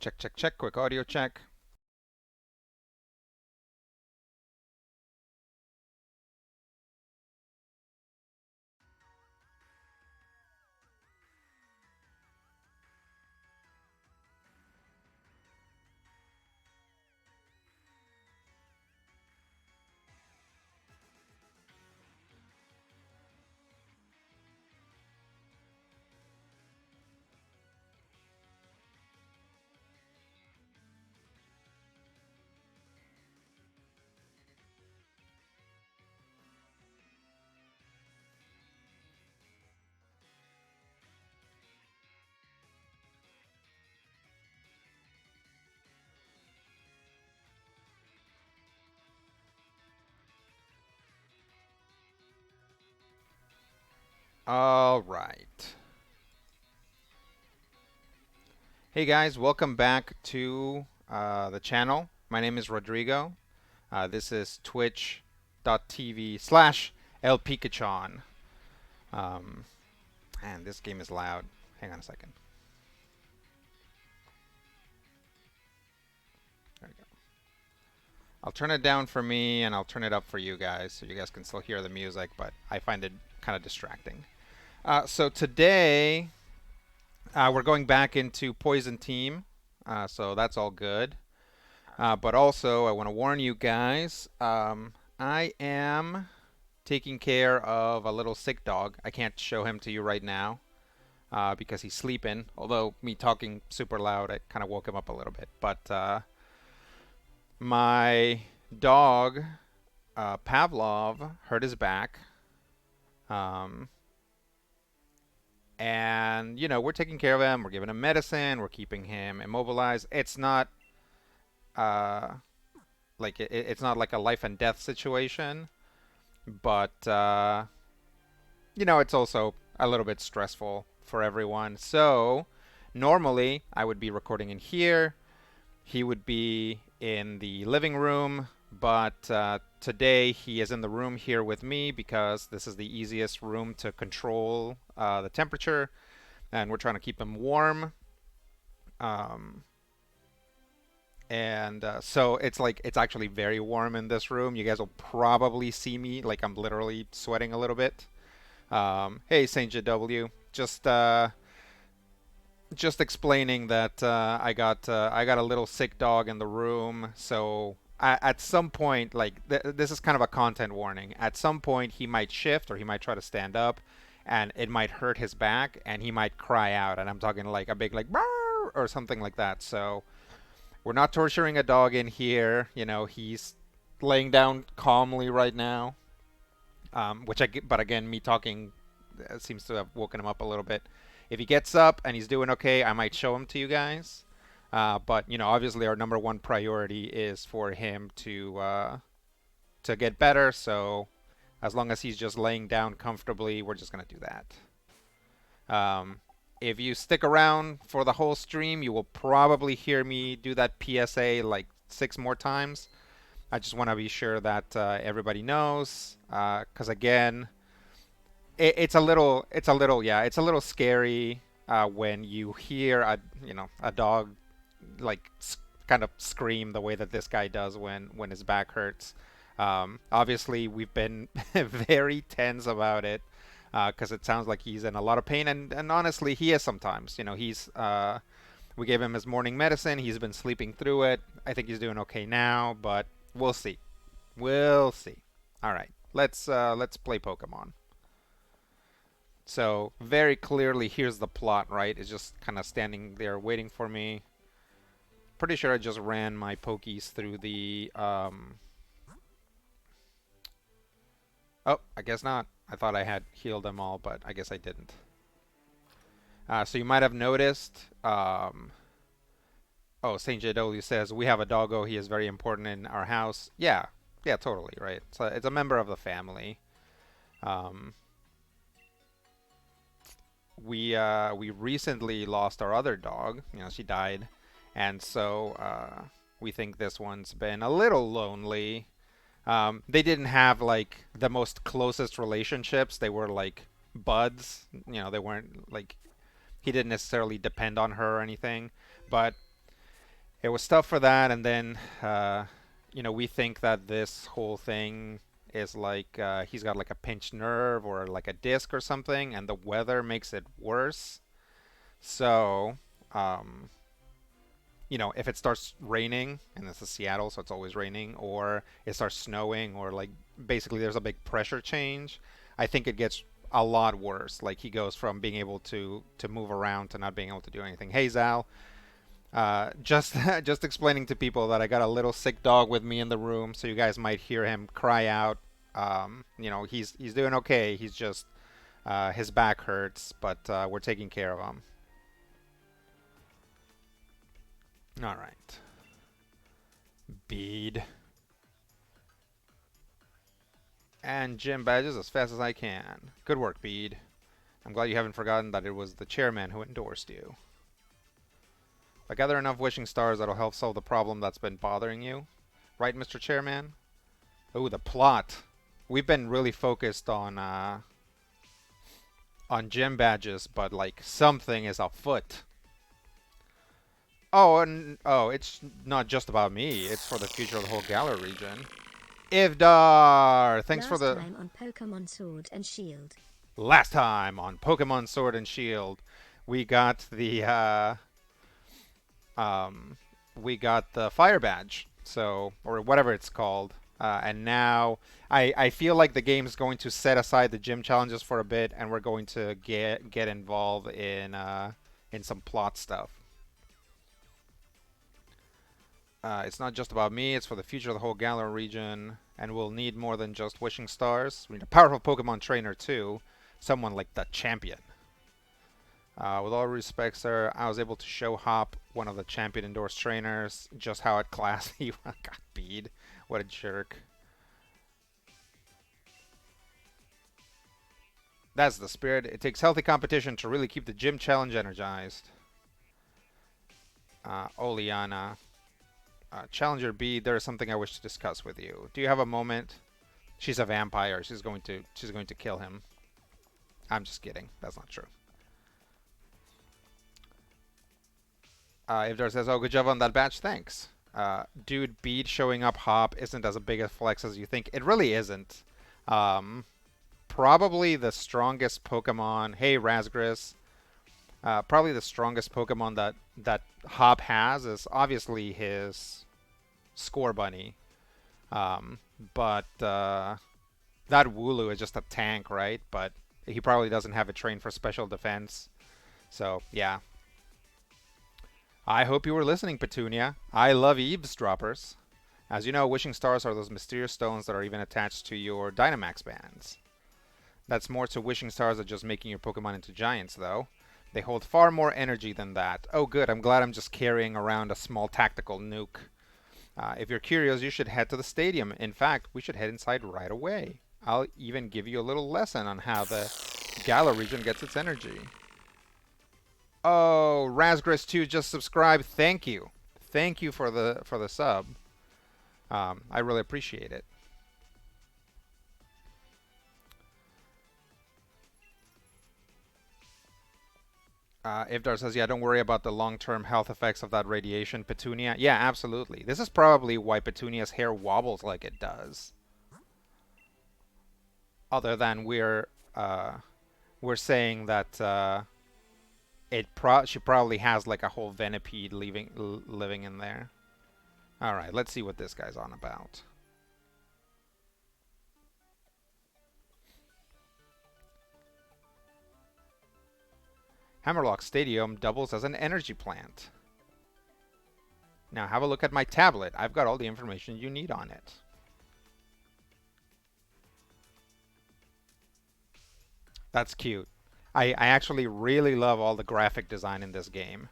Check, check, check. Quick audio check. All right. Hey guys, welcome back to the channel. My name is Rodrigo. This is twitch.tv/ El Picachon. Um, and this game is loud. Hang on a second. There we go. I'll turn it down for me and I'll turn it up for you guys so you guys can still hear the music, but I find it kind of distracting. So today we're going back into Poison Team, so that's all good. But also, I want to warn you guys, I am taking care of a little sick dog. I can't show him to you right now because he's sleeping. Although me talking super loud, I kind of woke him up a little bit. But my dog, Pavlov, hurt his back. Um, and, you know, we're taking care of him. We're giving him medicine. We're keeping him immobilized. It's not uh, it's not like a life and death situation, but you know, it's also a little bit stressful for everyone. So normally I would be recording in here. He would be in the living room, but today he is in the room here with me because this is the easiest room to control the temperature, and we're trying to keep him warm. Um, and so it's actually very warm in this room. You guys will probably see me like I'm literally sweating a little bit. Hey, Saint JW, just explaining that I got a little sick dog in the room. So at some point, like this is kind of a content warning. At some point, he might shift or he might try to stand up, and it might hurt his back, and he might cry out. And I'm talking like a big like "Barr!" or something like that. So we're not torturing a dog in here. You know, he's laying down calmly right now. But again, me talking seems to have woken him up a little bit. If he gets up and he's doing okay, I might show him to you guys. But you know, obviously, our number one priority is for him to get better. So as long as he's just laying down comfortably, we're just gonna do that. If you stick around for the whole stream, you will probably hear me do that PSA like 6 more times. I just want to be sure that everybody knows, because again, it's a little scary when you hear a dog like kind of scream the way that this guy does when his back hurts. Obviously, we've been very tense about it because it sounds like he's in a lot of pain, and honestly, he is sometimes. You know, we gave him his morning medicine. He's been sleeping through it. I think he's doing okay now, but we'll see. We'll see. All right, let's play Pokemon. So very clearly, here's the plot, right? It's just kind of standing there waiting for me. Pretty sure I just ran my Pokies through the. Oh, I guess not. I thought I had healed them all, but I guess I didn't. So you might have noticed. Oh, Saint JW says we have a doggo. He is very important in our house. Yeah, yeah, totally, right. So it's a member of the family. Um, we recently lost our other dog. You know, she died, and so we think this one's been a little lonely. They didn't have like the most closest relationships. They were like buds. You know, they weren't like he didn't necessarily depend on her or anything. But it was tough for that, and then we think that this whole thing is like he's got like a pinched nerve or like a disc or something, and the weather makes it worse. So, um, if it starts raining, and this is Seattle, so it's always raining, or it starts snowing, or like basically there's a big pressure change, I think it gets a lot worse. Like he goes from being able to move around to not being able to do anything. Hey Zal, just just explaining to people that I got a little sick dog with me in the room, so you guys might hear him cry out. He's doing okay. He's just his back hurts, but we're taking care of him. All right, bead and gym badges as fast as I can. Good work, Bead. I'm glad you haven't forgotten that it was the chairman who endorsed you. If I gather enough wishing stars, that'll help solve the problem that's been bothering you. Right, Mr. Chairman? Oh, the plot. We've been really focused on gym badges, but like something is afoot. Oh, and it's not just about me. It's for the future of the whole Galar region. Ivdar, thanks for the Last time on Pokemon Sword and Shield. last time on Pokemon Sword and Shield. We got the um, we got the fire badge, so or whatever it's called. And now I feel like the game's going to set aside the gym challenges for a bit, and we're going to get involved in some plot stuff. It's not just about me; it's for the future of the whole Galar region, and we'll need more than just wishing stars. We need a powerful Pokemon trainer too, someone like the champion. With all respect, sir, I was able to show Hop, one of the champion endorsed trainers, just how at class he got beat. What a jerk. That's the spirit. It takes healthy competition to really keep the gym challenge energized. Oleana. Challenger B, there is something I wish to discuss with you. Do you have a moment? She's a vampire. She's going to kill him. I'm just kidding. That's not true. Ivdar says, "Oh, good job on that batch. Thanks." Dude, Bead showing up Hop isn't as big a flex as you think. It really isn't. Um, Probably the strongest Pokemon. Hey, Razgris. Probably the strongest Pokemon that Hop has is obviously his Score Bunny. But that Wooloo is just a tank, right? But he probably doesn't have it trained for special defense. So yeah, I hope you were listening, Petunia. I love eavesdroppers. As you know, wishing stars are those mysterious stones that are even attached to your Dynamax bands. That's more to wishing stars than just making your Pokemon into giants, though. They hold far more energy than that. Oh, good. I'm glad I'm just carrying around a small tactical nuke. If you're curious, you should head to the stadium. In fact, we should head inside right away. I'll even give you a little lesson on how the Galar region gets its energy. Oh, Razgris2 just subscribed. Thank you. Thank you for the sub. I really appreciate it. Ivdar says, yeah, don't worry about the long-term health effects of that radiation, Petunia. Yeah, absolutely. This is probably why Petunia's hair wobbles like it does. Other than we're saying that she probably has like a whole venipede living in there. All right, let's see what this guy's on about. Hammerlock Stadium doubles as an energy plant. Now have a look at my tablet. I've got all the information you need on it. That's cute. I actually really love all the graphic design in this game.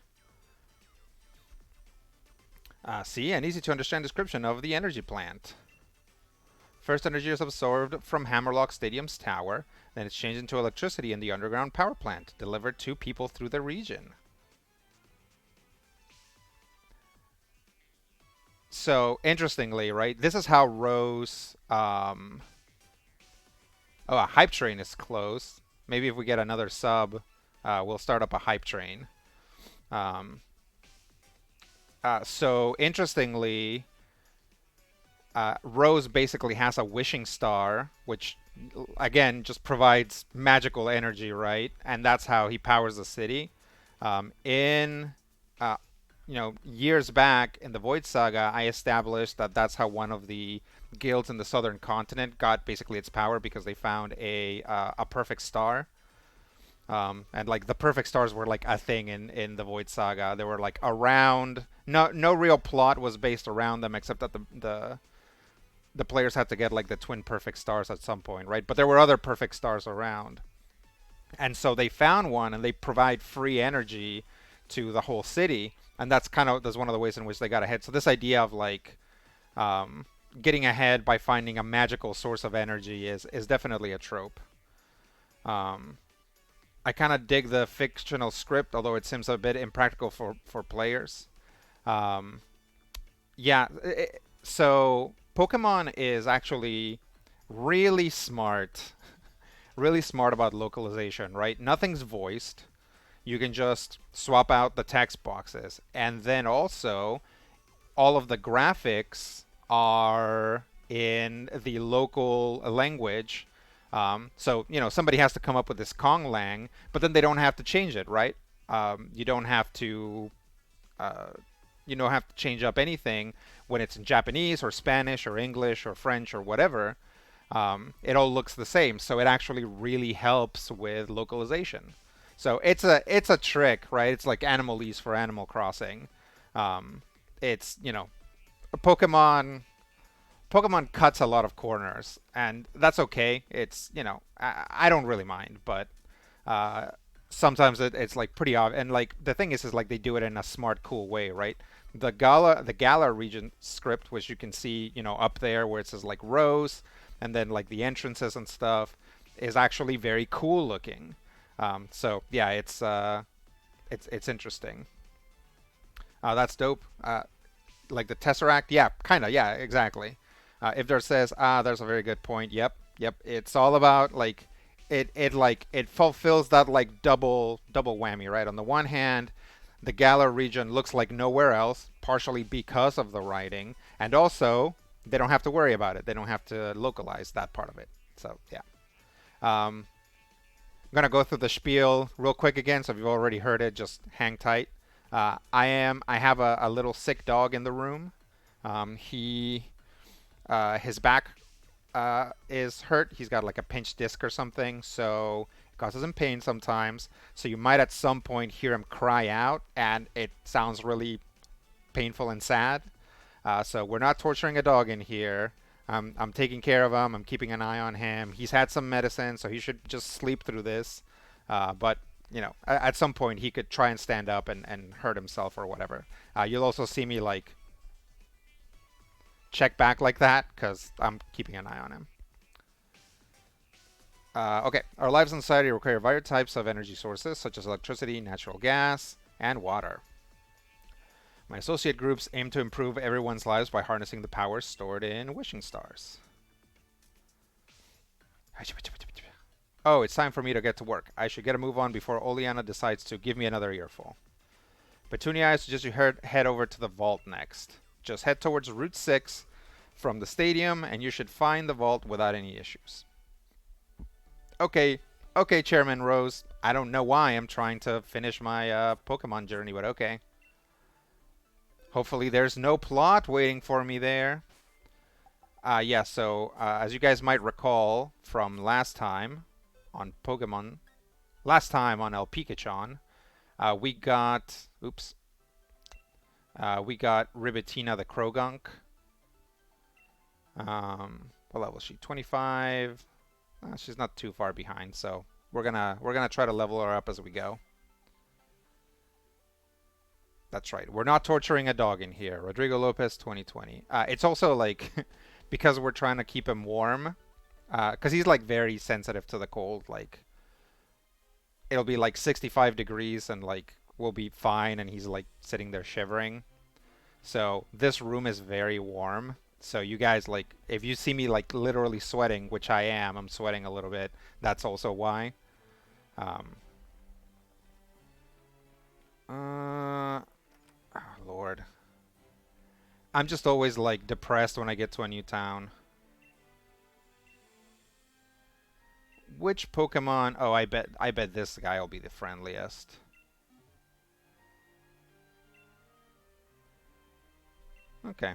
See, an easy to understand description of the energy plant. First, energy is absorbed from Hammerlock Stadium's tower, then it's changed into electricity in the underground power plant, delivered to people through the region. So, interestingly, right, this is how Rose... Oh, a hype train is closed. Maybe if we get another sub, we'll start up a hype train. Um, So interestingly, Rose basically has a wishing star, which again just provides magical energy, right? And that's how he powers the city. In uh, years back in the Void Saga, I established that that's how one of the guilds in the southern continent got basically its power because they found a perfect star. And like the perfect stars were like a thing in the Void Saga. They were like around. No real plot was based around them except that the players had to get like the twin perfect stars at some point, right? But there were other perfect stars around. And so they found one and they provide free energy to the whole city. And that's one of the ways in which they got ahead. So this idea of like um, getting ahead by finding a magical source of energy is definitely a trope. Um, I kind of dig the fictional script, although it seems a bit impractical for players. Um, yeah, so Pokemon is actually really smart, really smart about localization, right? Nothing's voiced. You can just swap out the text boxes. And then also, all of the graphics are in the local language. So somebody has to come up with this Kong Lang, but then they don't have to change it, right? You don't have to uh, change up anything when it's in Japanese or Spanish or English or French or whatever. It all looks the same, so it actually really helps with localization. So it's a trick, right? It's like Animalese for Animal Crossing. Um, it's Pokemon Pokemon cuts a lot of corners, and that's okay. I don't really mind, but uh, sometimes it's like pretty obvious. And like the thing is like they do it in a smart, cool way, right? The Gala region script, which you can see, up there where it says like Rose, and then like the entrances and stuff, is actually very cool looking. So yeah, it's interesting. That's dope. Like the Tesseract, yeah, kind of, yeah, exactly. If there says, there's a very good point. Yep, yep. It's all about like it fulfills that like double whammy, right? On the one hand, the Galar region looks like nowhere else, partially because of the writing, and also they don't have to worry about it. They don't have to localize that part of it. So yeah. I'm gonna go through the spiel real quick again. So if you've already heard it, just hang tight. I have a little sick dog in the room. He his back is hurt. He's got like a pinched disc or something, so it causes him pain sometimes. So you might at some point hear him cry out, and it sounds really painful and sad. So we're not torturing a dog in here. I'm taking care of him. I'm keeping an eye on him. He's had some medicine, so he should just sleep through this. But at some point he could try and stand up and hurt himself or whatever. You'll also see me like check back like that because I'm keeping an eye on him. Okay, our lives in society require various types of energy sources such as electricity, natural gas, and water. My associate groups aim to improve everyone's lives by harnessing the powers stored in wishing stars. Oh, it's time for me to get to work. I should get a move on before Oleana decides to give me another earful. Petunia, I suggest you head over to the vault next. Just head towards Route 6 from the stadium, and you should find the vault without any issues. Okay, okay, Chairman Rose. I don't know why I'm trying to finish my Pokemon journey, but okay. Hopefully there's no plot waiting for me there. Yeah, so as you guys might recall from last time on Pokemon, last time on El Pikachu, we got, oops, we got Ribitina the Krogunk. What level is she? 25. She's not too far behind, so we're gonna try to level her up as we go. That's right. We're not torturing a dog in here. Rodrigo Lopez 2020. It's also like because we're trying to keep him warm, because he's like very sensitive to the cold. Like it'll be like 65 degrees and like we'll be fine, and he's like sitting there shivering. So this room is very warm. So you guys like if you see me like literally sweating, which I am, I'm sweating a little bit. That's also why. Um, oh Lord. I'm just always like depressed when I get to a new town. Which Pokemon? Oh, I bet this guy will be the friendliest. Okay,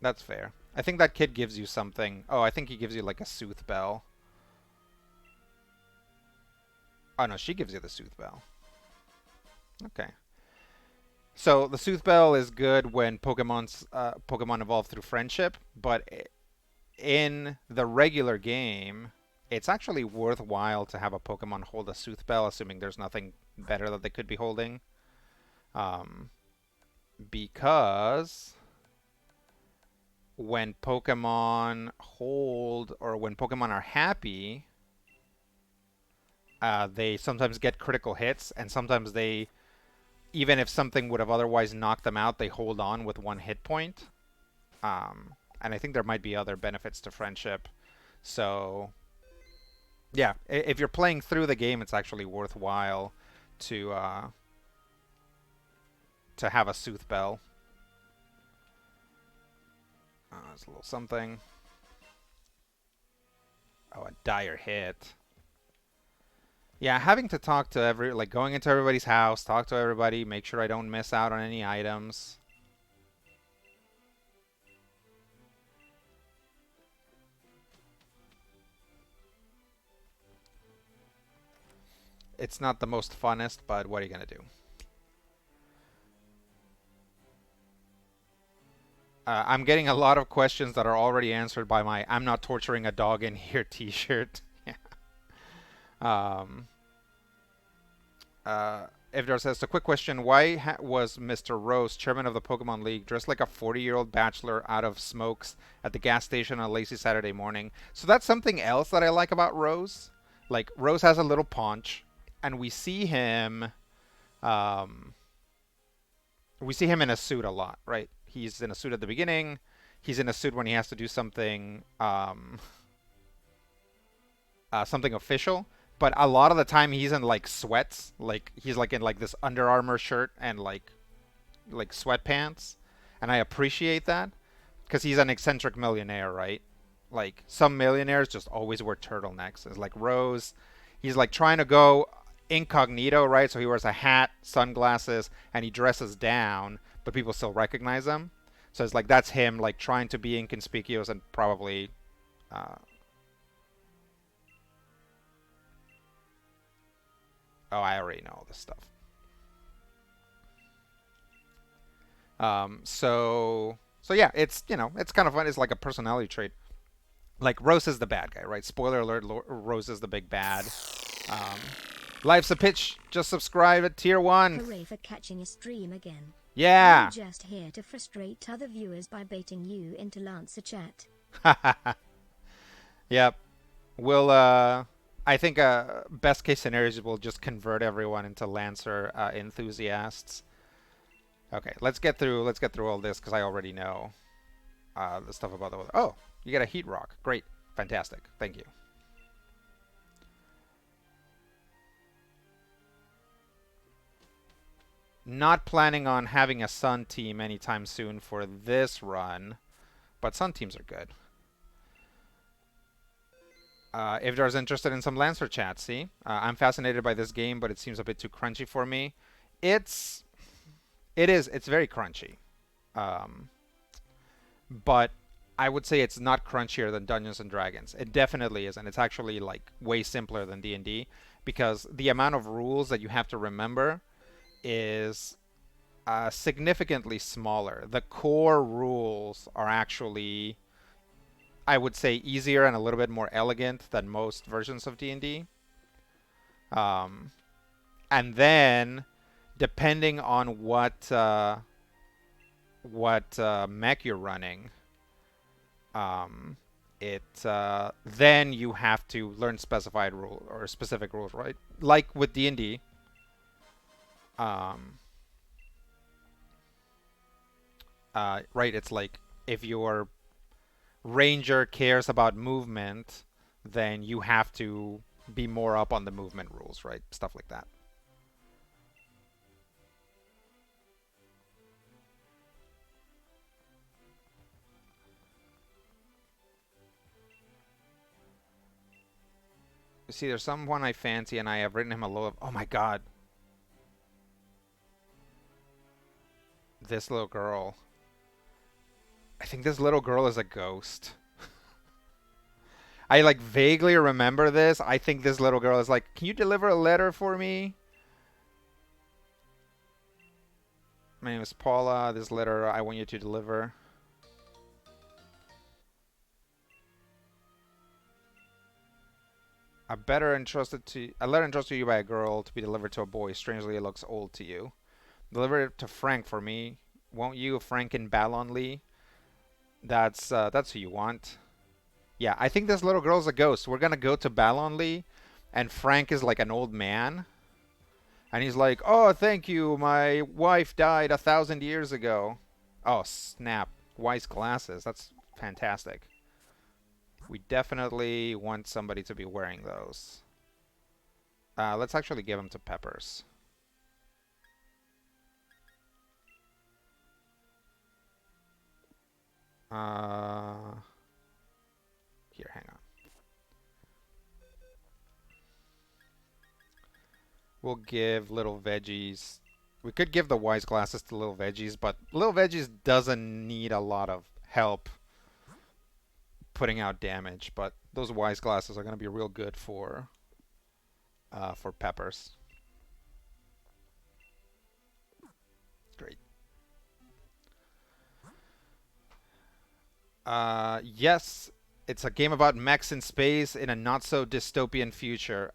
that's fair. I think that kid gives you something. Oh, I think he gives you like a Sooth Bell. Oh no, she gives you the Sooth Bell. Okay. So the Sooth Bell is good when Pokemon evolve through friendship, but in the regular game, it's actually worthwhile to have a Pokemon hold a Sooth Bell, assuming there's nothing better that they could be holding. Um, because when Pokemon hold or when Pokemon are happy, they sometimes get critical hits, and sometimes they, even if something would have otherwise knocked them out, they hold on with one hit point. And I think there might be other benefits to friendship. So yeah, if you're playing through the game, it's actually worthwhile to uh, to have a Sooth Bell. It's a little something. Oh, a dire hit. Yeah, having to talk to like going into everybody's house, talk to everybody, make sure I don't miss out on any items. It's not the most funnest, but what are you gonna do? I'm getting a lot of questions that are already answered by my "I'm not torturing a dog in here" T-shirt. um, Evdar says, a quick question. Why was Mr. Rose, chairman of the Pokemon League, dressed like a 40-year-old bachelor out of smokes at the gas station on a lazy Saturday morning? So that's something else that I like about Rose. Like, Rose has a little paunch, and um, we see him in a suit a lot, right? He's in a suit at the beginning. He's in a suit when he has to do something something official. But a lot of the time he's in like sweats, like he's like in like this Under Armour shirt and like sweatpants, and I appreciate that because he's an eccentric millionaire, right? Like some millionaires just always wear turtlenecks. It's like Rose, he's like trying to go incognito, right? So he wears a hat, sunglasses, and he dresses down, but people still recognize him. So it's like that's him, like trying to be inconspicuous and probably. Uh, oh, I already know all this stuff. So yeah, it's it's kind of fun. It's like a personality trait. Like Rose is the bad guy, right? Spoiler alert: Rose is the big bad. Um, Life's a pitch. Just subscribe at tier 1. Hooray for catching a stream again. Yeah. I'm just here to frustrate other viewers by baiting you into Lancer chat. Yep. We'll I think best case scenarios we'll just convert everyone into Lancer enthusiasts. Okay, let's get through all this because I already know the stuff about the weather. Oh, you get a heat rock. Great. Fantastic. Thank you. Not planning on having a Sun team anytime soon for this run, but Sun teams are good. If there's interested in some Lancer chat, see? I'm fascinated by this game, but it seems a bit too crunchy for me. It's it's very crunchy. Um, but I would say it's not crunchier than Dungeons and Dragons. It definitely is, and it's actually like way simpler than D&D because the amount of rules that you have to remember is significantly smaller. The core rules are actually, I would say, easier and a little bit more elegant than most versions of D&D. Um, and then, depending on what mech you're running, um, it then you have to learn specified rule or specific rules, right? Like with D&D, um, right? It's like if your ranger cares about movement, then you have to be more up on the movement rules, right? Stuff like that. See, there's someone I fancy, and I have written him a low of. Oh my god, this little girl. I think this little girl is a ghost. I like vaguely remember this. I think this little girl is like, "Can you deliver a letter for me?" My name is Paula. This letter I want you to deliver. A letter entrusted to you by a girl to be delivered to a boy. Strangely, it looks old to you. Deliver it to Frank for me, won't you, Frank in Ballonlee? That's who you want. Yeah, I think this little girl's a ghost. We're gonna go to Ballonlee, and Frank is like an old man, and he's like, "Oh, thank you. My wife died 1,000 years ago." Oh snap! Wise glasses. That's fantastic. We definitely want somebody to be wearing those. Let's actually give them to Peppers. Uh, Here, hang on. We'll give Little Veggies. We could give the Wise Glasses to Little Veggies, but Little Veggies doesn't need a lot of help putting out damage. But those Wise Glasses are going to be real good for Peppers. Great. Yes, it's a game about mechs in space in a not so dystopian future.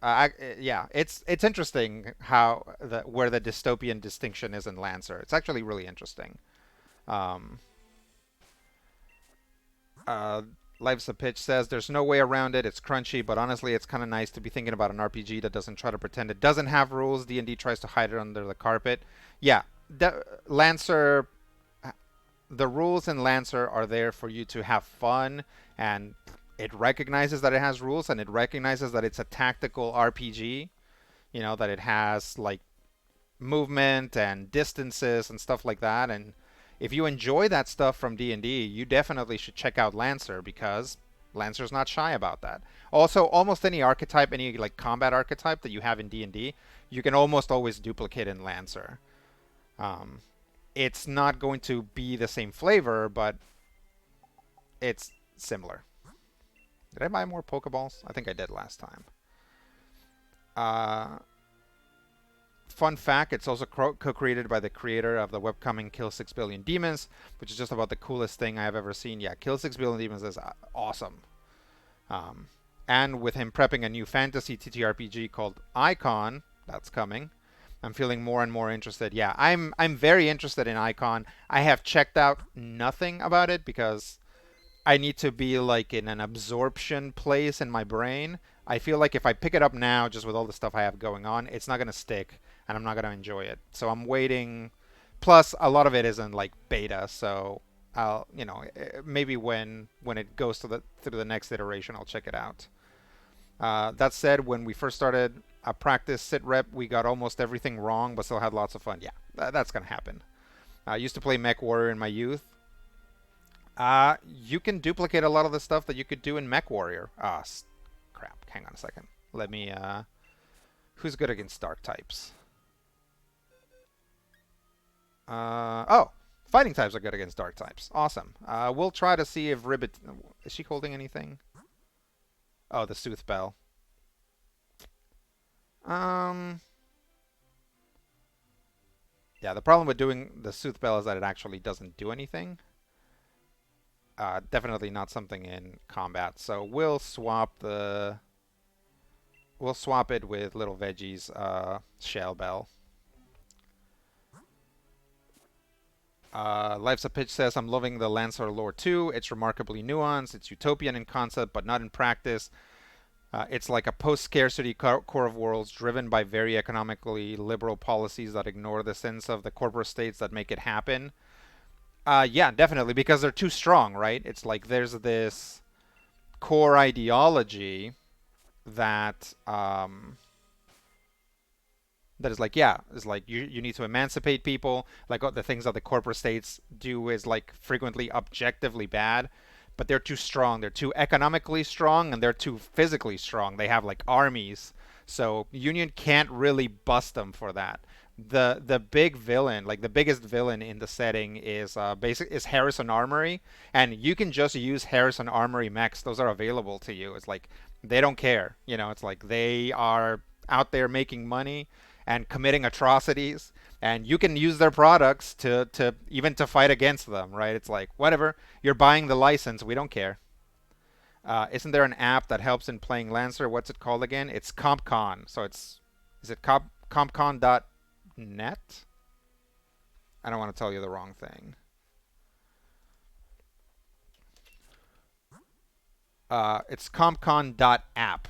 Yeah, it's interesting how where the dystopian distinction is in Lancer. It's actually really interesting. Um, uh, Life's a Pitch says there's no way around it. It's crunchy, but honestly, it's kind of nice to be thinking about an RPG that doesn't try to pretend it doesn't have rules. D&D tries to hide it under the carpet. Yeah, Lancer, the rules in Lancer are there for you to have fun, and it recognizes that it has rules, and it recognizes that it's a tactical RPG. You know, that it has like movement and distances and stuff like that. And if you enjoy that stuff from D&D, you definitely should check out Lancer, because Lancer's not shy about that. Also, almost any archetype, any like combat archetype that you have in D&D, you can almost always duplicate in Lancer. Um, it's not going to be the same flavor, but it's similar. Did I buy more Pokeballs? I think I did last time. Uh, Fun fact, it's also co-created by the creator of the webcomic Kill 6 Billion Demons, which is just about the coolest thing I have ever seen. Yeah, Kill 6 Billion Demons is awesome. Um, and with him prepping a new fantasy TTRPG called Icon, that's coming. I'm feeling more and more interested. Yeah, I'm very interested in Icon. I have checked out nothing about it because I need to be like in an absorption place in my brain. I feel like if I pick it up now, just with all the stuff I have going on, it's not gonna stick, and I'm not gonna enjoy it. So I'm waiting. Plus, a lot of it isn't like beta, so I'll, maybe when it goes through the next iteration, I'll check it out. That said, when we first started a practice sit rep, we got almost everything wrong, but still had lots of fun. Yeah, that's gonna happen. I used to play Mech Warrior in my youth. You can duplicate a lot of the stuff that you could do in Mech Warrior. Crap. Hang on a second. Let me, who's good against dark types? Oh, fighting types are good against dark types. Awesome. We'll try to see if Ribbit, is she holding anything? Oh, the Sooth Bell. Um, yeah, the problem with doing the Sooth Bell is that it actually doesn't do anything. Definitely not something in combat. So we'll swap it with Little Veggie's Shell Bell. Life's a Pitch says, I'm loving the Lancer lore too. It's remarkably nuanced. It's utopian in concept, but not in practice. It's like a post-scarcity core of worlds driven by very economically liberal policies that ignore the sense of the corporate states that make it happen. Yeah, definitely, because they're too strong, right? It's like there's this core ideology that that is like, yeah, it's like you need to emancipate people. Like the things that the corporate states do is like frequently objectively bad, but they're too strong. They're too economically strong and they're too physically strong. They have like armies. So Union can't really bust them for that. The big villain, like the biggest villain in the setting is Harrison Armory, and you can just use Harrison Armory mechs. Those are available to you. It's like they don't care. It's like they are out there making money and committing atrocities, and you can use their products to even to fight against them, right? It's like whatever, you're buying the license, we don't care. Isn't there an app that helps in playing Lancer? What's it called again? It's CompCon. So is it compcon.net? I don't want to tell you the wrong thing. It's compcon.app.app.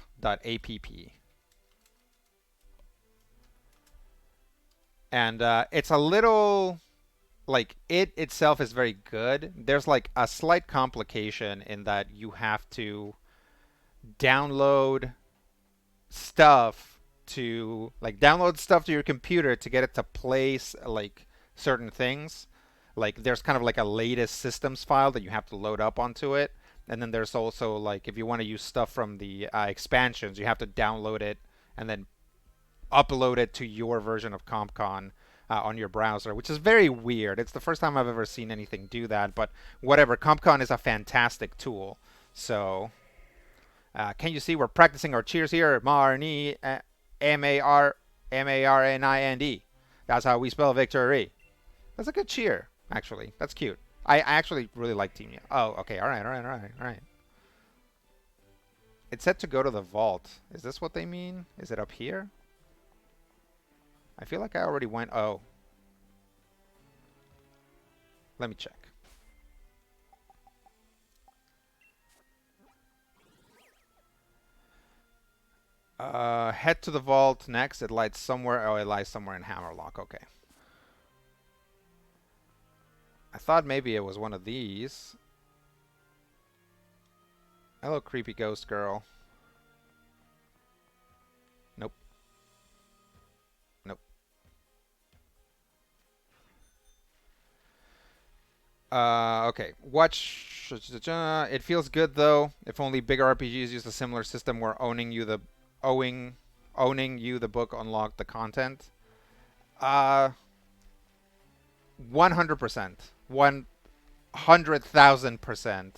And it's a little like it itself is very good. There's like a slight complication in that you have to download stuff download stuff to your computer to get it to place like certain things. Like there's kind of like a latest systems file that you have to load up onto it. And then there's also like if you want to use stuff from the expansions, you have to download it and then upload it to your version of CompCon on your browser, which is very weird. It's the first time I've ever seen anything do that, but whatever. CompCon is a fantastic tool. So, can you see we're practicing our cheers here? Marnie, Marnind. That's how we spell victory. That's a good cheer, actually. That's cute. I actually really like Team Yell. Oh, okay. All right, all right, all right, all right. It said to go to the vault. Is this what they mean? Is it up here? I feel like I already went. Oh. Let me check. Head to the vault next. It lies somewhere. Oh, it lies somewhere in Hammerlock. Okay. I thought maybe it was one of these. Hello, creepy ghost girl. Nope. Nope. Okay. Watch. It feels good though. If only bigger RPGs used a similar system where owning you the book unlocked the content. Uh, 100%. 100,000%.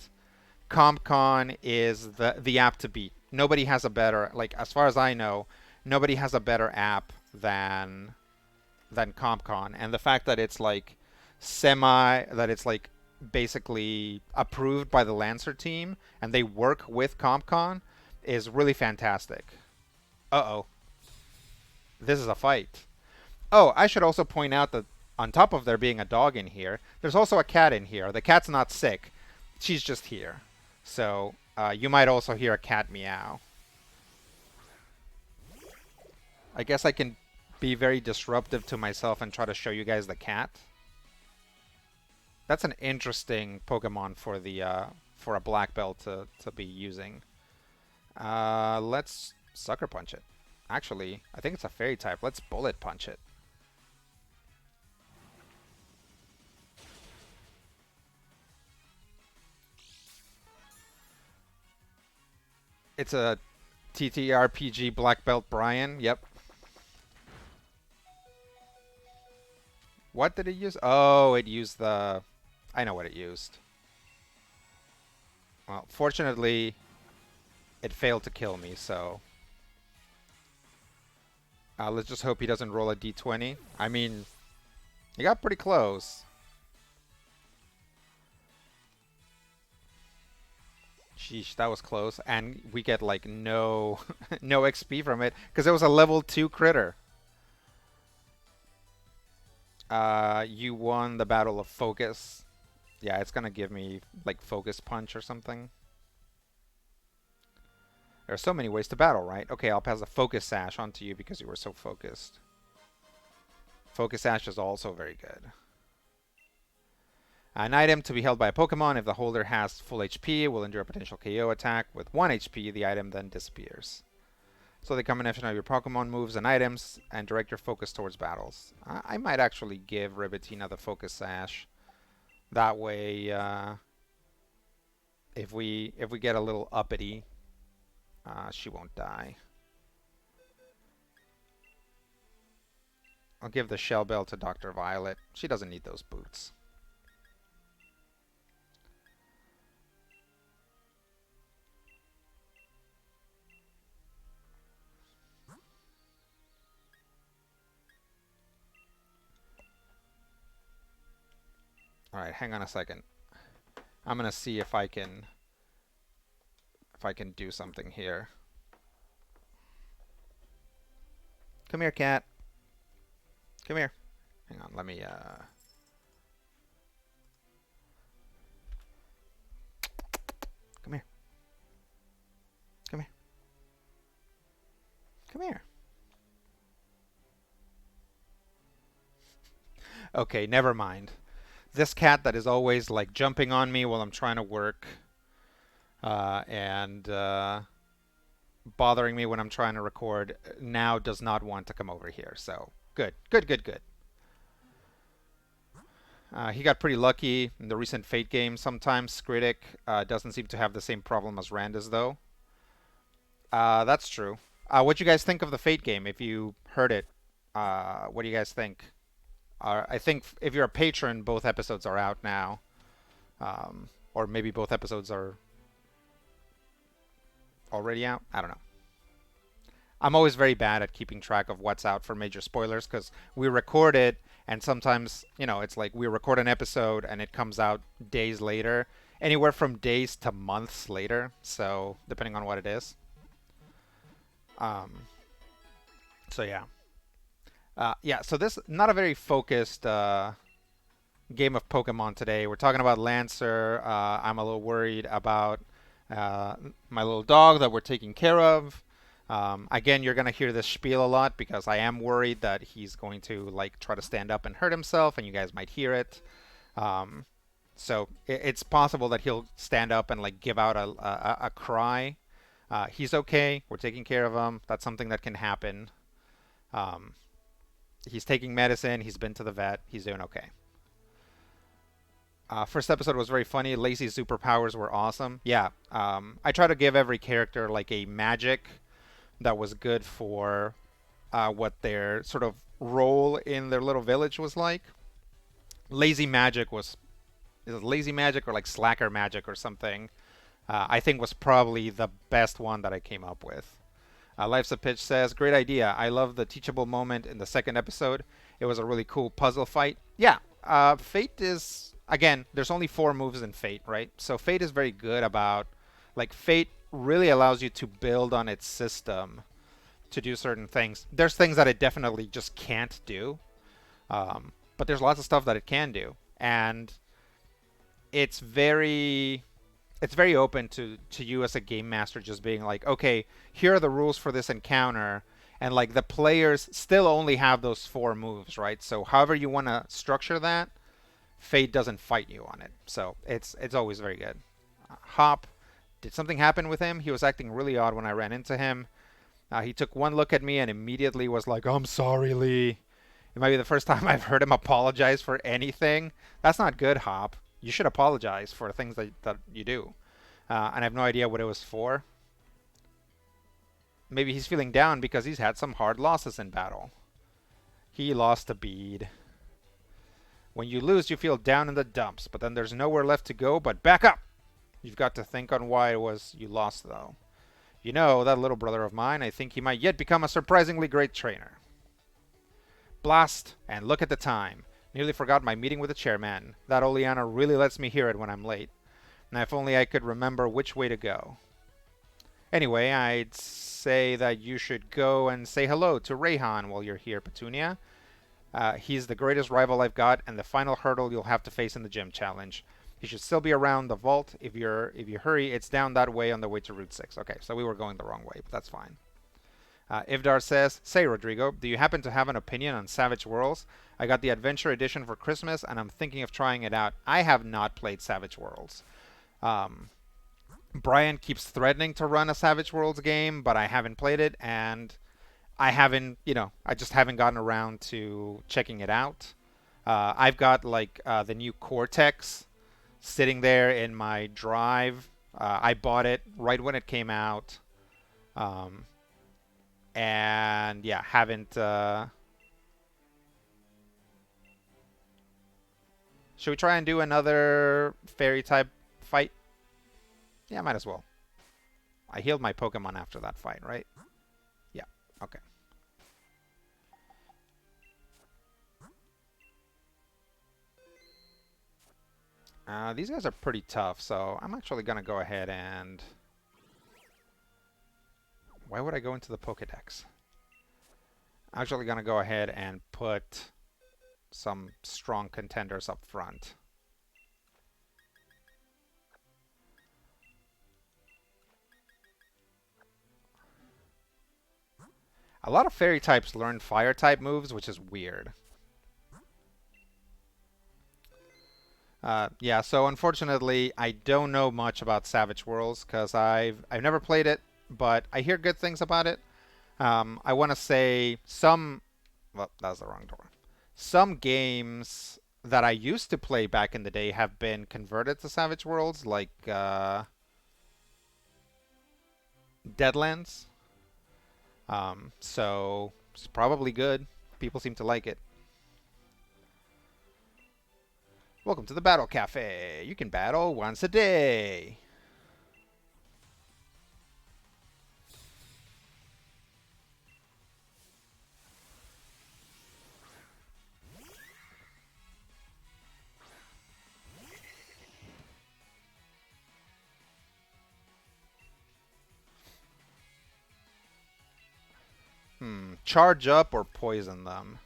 CompCon is the app to beat. Nobody has a better, like as far as I know, nobody has a better app than CompCon. And the fact that it's like that it's like basically approved by the Lancer team and they work with CompCon is really fantastic. Uh-oh. This is a fight. Oh, I should also point out that on top of there being a dog in here, there's also a cat in here. The cat's not sick. She's just here. So you might also hear a cat meow. I guess I can be very disruptive to myself and try to show you guys the cat. That's an interesting Pokemon for the for a black belt to be using. Let's sucker punch it. Actually, I think it's a fairy type. Let's bullet punch it. It's a TTRPG black belt Brian. Yep. What did it use? Oh, it used the... I know what it used. Well, fortunately, it failed to kill me, so... let's just hope he doesn't roll a d20. I mean, he got pretty close. Sheesh, that was close. And we get, like, no, no XP from it, because it was a level 2 critter. You won the Battle of Focus. Yeah, it's gonna give me, like, Focus Punch or something. There are so many ways to battle, right? Okay, I'll pass the Focus Sash onto you because you were so focused. Focus Sash is also very good. An item to be held by a Pokemon. If the holder has full HP, it will endure a potential KO attack. With 1 HP, the item then disappears. So the combination of your Pokemon moves and items and direct your focus towards battles. I might actually give Ribitina the Focus Sash. That way, If we get a little uppity, she won't die. I'll give the shell bell to Dr. Violet. She doesn't need those boots. All right, hang on a second. I'm gonna see if I can do something here. Come here, cat. Come here. Hang on, let me come here. Come here. Come here. Okay, never mind. This cat that is always like jumping on me while I'm trying to work, and bothering me when I'm trying to record now does not want to come over here. So good, good, good, good. He got pretty lucky in the recent Fate game. Sometimes Skritic doesn't seem to have the same problem as Randus, though. That's true. What do you guys think of the Fate game? If you heard it, what do you guys think? I think if you're a patron, both episodes are out now, or maybe both episodes are already out. I don't know. I'm always very bad at keeping track of what's out for major spoilers because we record it, and sometimes, it's like we record an episode and it comes out days later, anywhere from days to months later. So depending on what it is. Um, so yeah, yeah. So this not a very focused game of Pokemon today. We're talking about Lancer. I'm a little worried about uh, my little dog that we're taking care of. Again, you're gonna hear this spiel a lot because I am worried that he's going to like try to stand up and hurt himself, and you guys might hear it. Um, so it's possible that he'll stand up and like give out a cry. He's okay. We're taking care of him. That's something that can happen. Um, he's taking medicine. He's been to the vet. He's doing okay. First episode was very funny. Lacey's superpowers were awesome. Yeah, I try to give every character like a magic that was good for what their sort of role in their little village was like. Lazy magic was is it lazy magic or like slacker magic or something. I think was probably the best one that I came up with. Life's a Pitch says, great idea. I love the teachable moment in the second episode. It was a really cool puzzle fight. Yeah, Fate is, again, there's only 4 moves in Fate, right? So Fate is very good about, like, Fate really allows you to build on its system to do certain things. There's things that it definitely just can't do, but there's lots of stuff that it can do. And it's very it's very open to you as a game master just being like, okay, here are the rules for this encounter, and like the players still only have those 4 moves, right? So however you want to structure that, Fate doesn't fight you on it. So it's always very good. Hop, did something happen with him? He was acting really odd when I ran into him. He took one look at me and immediately was like, I'm sorry, Lee. It might be the first time I've heard him apologize for anything. That's not good, Hop. You should apologize for things that you do. And I have no idea what it was for. Maybe he's feeling down because he's had some hard losses in battle. He lost a bead. When you lose, you feel down in the dumps, but then there's nowhere left to go but back up. You've got to think on why it was you lost, though. You know, that little brother of mine, I think he might yet become a surprisingly great trainer. Blast, and look at the time. Nearly forgot my meeting with the chairman. That Oleana really lets me hear it when I'm late. Now, if only I could remember which way to go. Anyway, I'd say that you should go and say hello to Rayhan while you're here, Petunia. He's the greatest rival I've got, and the final hurdle you'll have to face in the gym challenge. He should still be around the vault. If you hurry, it's down that way on the way to Route 6. Okay, so we were going the wrong way, but that's fine. Ivdar says, say, Rodrigo, do you happen to have an opinion on Savage Worlds? I got the Adventure Edition for Christmas, and I'm thinking of trying it out. I have not played Savage Worlds. Brian keeps threatening to run a Savage Worlds game, but I haven't played it, and I haven't, I just haven't gotten around to checking it out. I've got, like, the new Cortex sitting there in my drive I bought it right when it came out, um, and yeah, haven't. Should we try and do another fairy type fight? Yeah, might as well. I healed my Pokemon after that fight, right? Yeah. Okay. These guys are pretty tough, so I'm actually gonna go ahead and. Why would I go into the Pokedex? I'm actually gonna go ahead and put some strong contenders up front. A lot of fairy types learn fire type moves, which is weird. Yeah, so unfortunately, I don't know much about Savage Worlds because I've never played it, but I hear good things about it. I want to say some. Well, that was the wrong door. Some games that I used to play back in the day have been converted to Savage Worlds, like Deadlands. So it's probably good. People seem to like it. Welcome to the Battle Cafe. You can battle once a day. Charge up or poison them.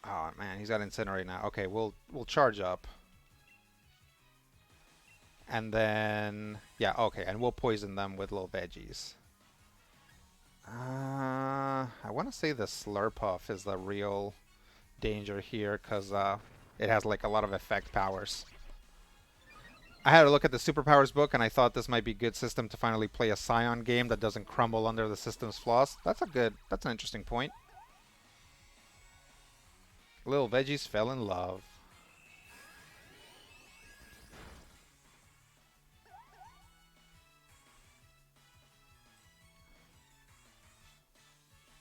Oh man, he's got Incinerate now. Okay, we'll charge up. And then yeah, okay, and we'll poison them with little veggies. I want to say the Slurpuff is the real danger here because it has like a lot of effect powers. I had a look at the superpowers book and I thought this might be a good system to finally play a Scion game that doesn't crumble under the system's flaws. That's an interesting point. Little veggies fell in love.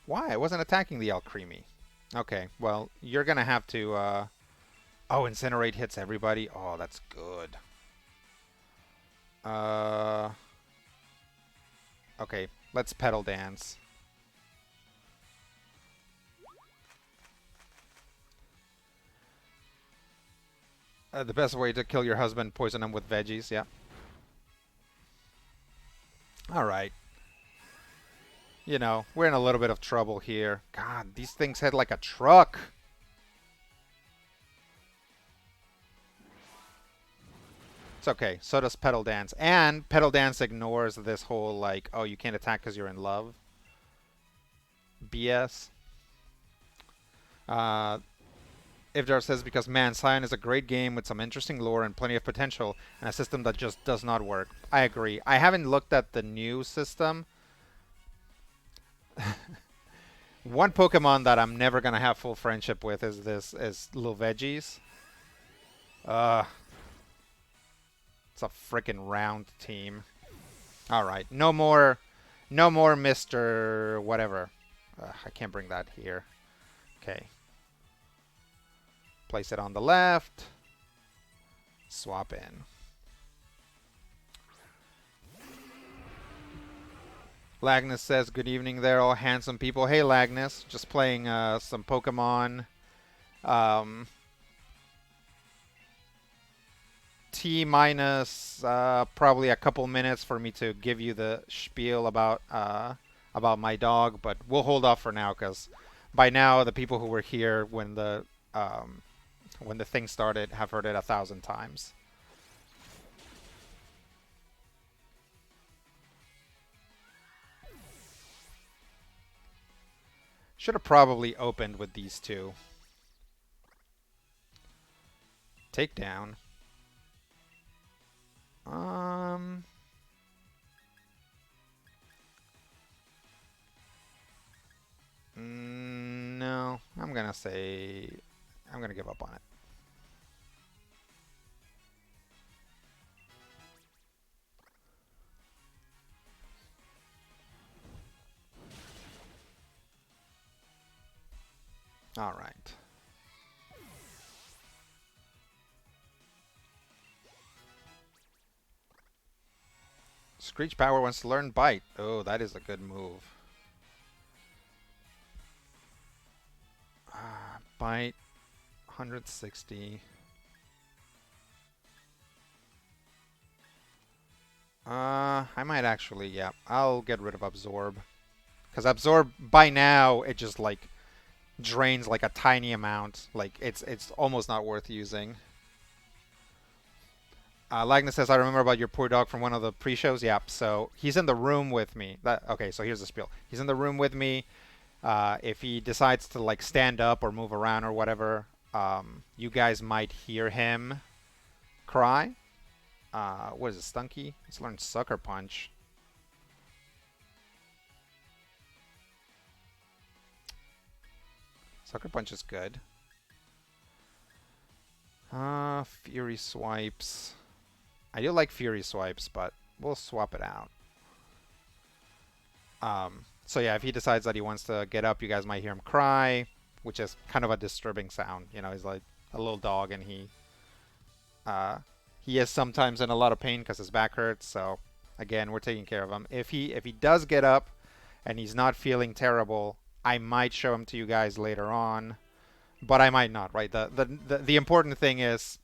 Why? I wasn't attacking the Alcremie. Okay, well, you're gonna have to, Oh, Incinerate hits everybody? Oh, that's good. Uh... Okay, let's Petal Dance. The best way to kill your husband, poison him with veggies, yeah. Alright. You know, we're in a little bit of trouble here. God, these things hit like a truck. It's okay. So does Petal Dance. And Petal Dance ignores this whole, like, oh, you can't attack because you're in love. BS. Uh, Ivdar says, because, man, Scion is a great game with some interesting lore and plenty of potential, and a system that just does not work. I agree. I haven't looked at the new system. One Pokemon that I'm never going to have full friendship with is Little Veggies. Uh, it's a freaking round team. All right, no more Mr. Whatever. I can't bring that here. Okay, place it on the left. Swap in. Lagnus says, "Good evening, there, all handsome people." Hey, Lagnus, just playing some Pokemon. Um, T minus probably a couple minutes for me to give you the spiel about my dog, but we'll hold off for now because by now the people who were here when the thing started have heard it 1,000 times. Should have probably opened with these two. Takedown. Um, no, I'm gonna give up on it. All right. Screech Power wants to learn Bite. Oh, that is a good move. Bite 160. I might actually, yeah. I'll get rid of Absorb. Because Absorb, by now, it just, like, drains, like, a tiny amount. Like, it's almost not worth using. Lagna says, I remember about your poor dog from one of the pre-shows. Yep, so he's in the room with me. Okay, so here's the spiel. He's in the room with me. If he decides to, like, stand up or move around or whatever, you guys might hear him cry. What is it, Stunky? Let's learn Sucker Punch. Sucker Punch is good. Fury Swipes. I do like Fury Swipes, but we'll swap it out. So yeah, if he decides that he wants to get up, you guys might hear him cry, which is kind of a disturbing sound. You know, he's like a little dog, and uh, he is sometimes in a lot of pain because his back hurts. So again, we're taking care of him. If he does get up and he's not feeling terrible, I might show him to you guys later on, but I might not. Right? The important thing is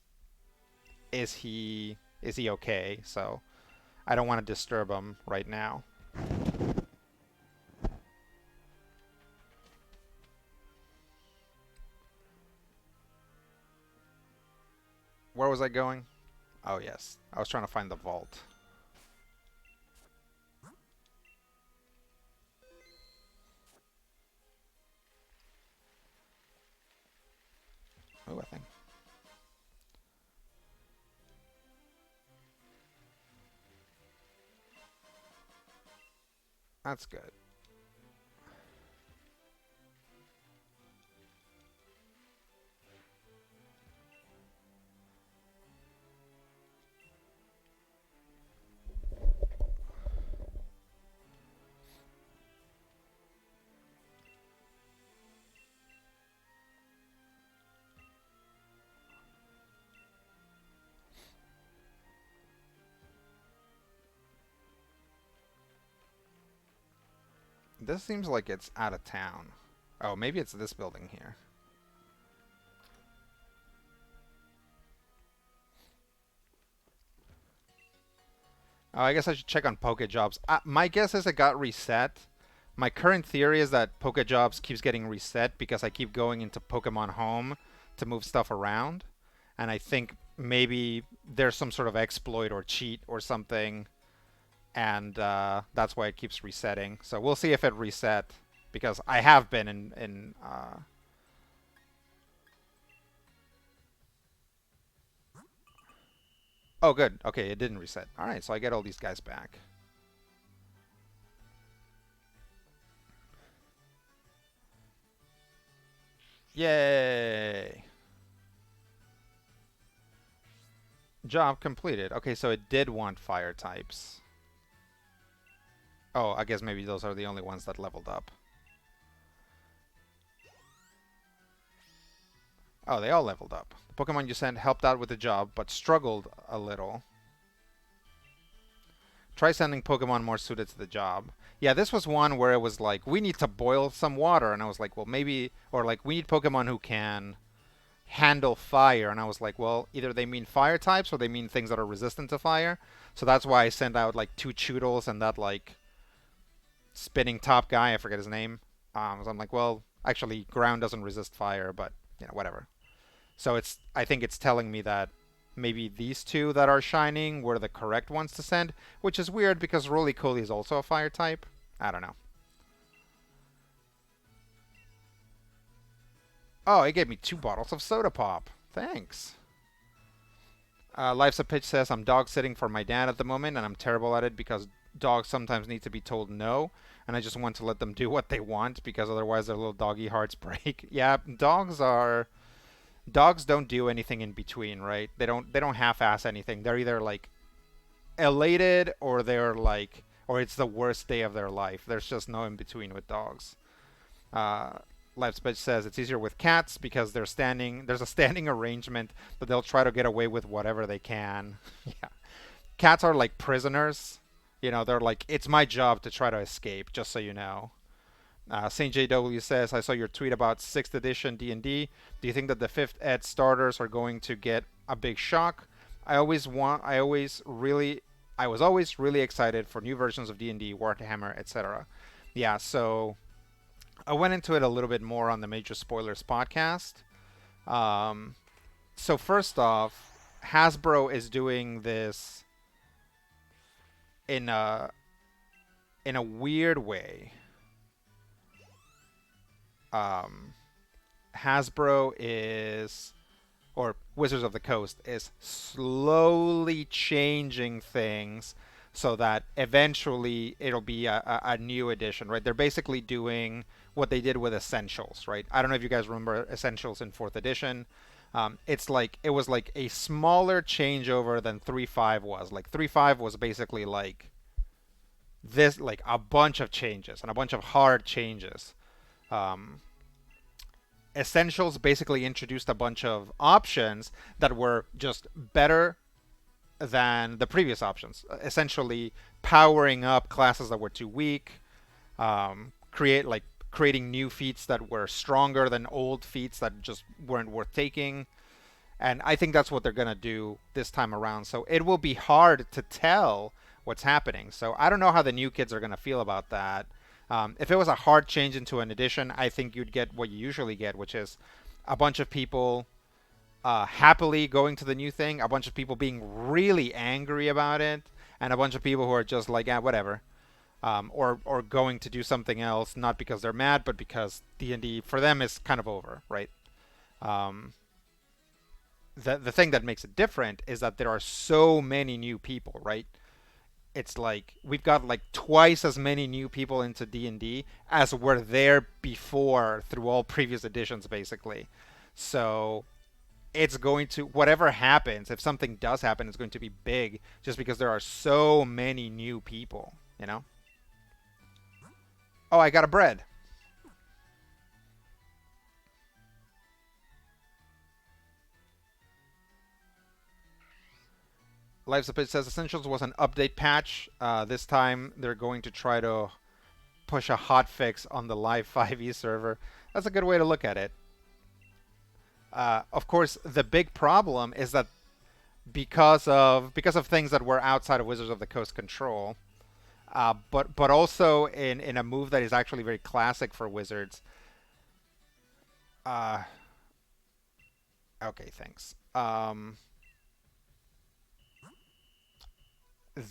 he okay? So I don't want to disturb him right now. Where was I going? Oh yes, I was trying to find the vault. Oh, I think that's good. This seems like it's out of town. Oh, maybe it's this building here. Oh, I guess I should check on Pokejobs. My guess is it got reset. My current theory is that Pokejobs keeps getting reset because I keep going into Pokemon Home to move stuff around. And I think maybe there's some sort of exploit or cheat or something, and that's why it keeps resetting. So we'll see if it reset, because I have been in. Oh, good. Okay, it didn't reset. All right, so I get all these guys back. Yay! Job completed. Okay, so it did want fire types. Oh, I guess maybe those are the only ones that leveled up. Oh, they all leveled up. The Pokemon you sent helped out with the job, but struggled a little. Try sending Pokemon more suited to the job. Yeah, this was one where it was like, we need to boil some water. And I was like, well, maybe, or like, we need Pokemon who can handle fire. And I was like, well, either they mean fire types or they mean things that are resistant to fire. So that's why I sent out like 2 Choodles and that like spinning top guy. I forget his name. So I'm like, well, actually, ground doesn't resist fire, but, whatever. So I think it's telling me that maybe these two that are shining were the correct ones to send, which is weird because Roly Poly is also a fire type. I don't know. Oh, it gave me 2 bottles of soda pop. Thanks. Life's a Pitch says, I'm dog sitting for my dad at the moment, and I'm terrible at it because dogs sometimes need to be told no, and I just want to let them do what they want because otherwise their little doggy hearts break. Yeah, dogs don't do anything in between, right? They don't half-ass anything. They're either like elated or they're like, or it's the worst day of their life. There's just no in between with dogs. Uh, Life's Bitch says it's easier with cats because they're standing. There's a standing arrangement that they'll try to get away with whatever they can. Yeah, cats are like prisoners. You know, they're like, it's my job to try to escape. Just so you know. Saint JW says, I saw your tweet about 6th edition D&D. Do you think that the 5th ed starters are going to get a big shock? I was always really excited for new versions of D&D, Warhammer, etc. Yeah, so I went into it a little bit more on the Major Spoilers podcast. Um, so first off, Hasbro is doing this in a weird way. Um, Hasbro is, or Wizards of the Coast is slowly changing things so that eventually it'll be a new edition, right? They're basically doing what they did with Essentials, right? I don't know if you guys remember Essentials in 4th edition. It's like it was like a smaller changeover than 3.5 was. Like 3.5 was basically like this, like a bunch of changes and a bunch of hard changes. Um, Essentials basically introduced a bunch of options that were just better than the previous options. Essentially, powering up classes that were too weak, creating new feats that were stronger than old feats that just weren't worth taking. And I think that's what they're gonna do this time around. So it will be hard to tell what's happening. So I don't know how the new kids are gonna feel about that. If it was a hard change into an edition, I think you'd get what you usually get, which is a bunch of people happily going to the new thing, a bunch of people being really angry about it, and a bunch of people who are just like, yeah, whatever, or going to do something else, not because they're mad, but because D&D for them is kind of over, right? Um, the thing that makes it different is that there are so many new people, right? It's like we've got like twice as many new people into D&D as were there before through all previous editions basically. So it's going to, whatever happens, if something does happen, it's going to be big just because there are so many new people, you know? Oh, I got a bread. Life's a Pitch says Essentials was an update patch. This time they're going to try to push a hot fix on the live 5e server. That's a good way to look at it. Of course, the big problem is that because of things that were outside of Wizards of the Coast control, but also in a move that is actually very classic for Wizards. Uh, okay, thanks.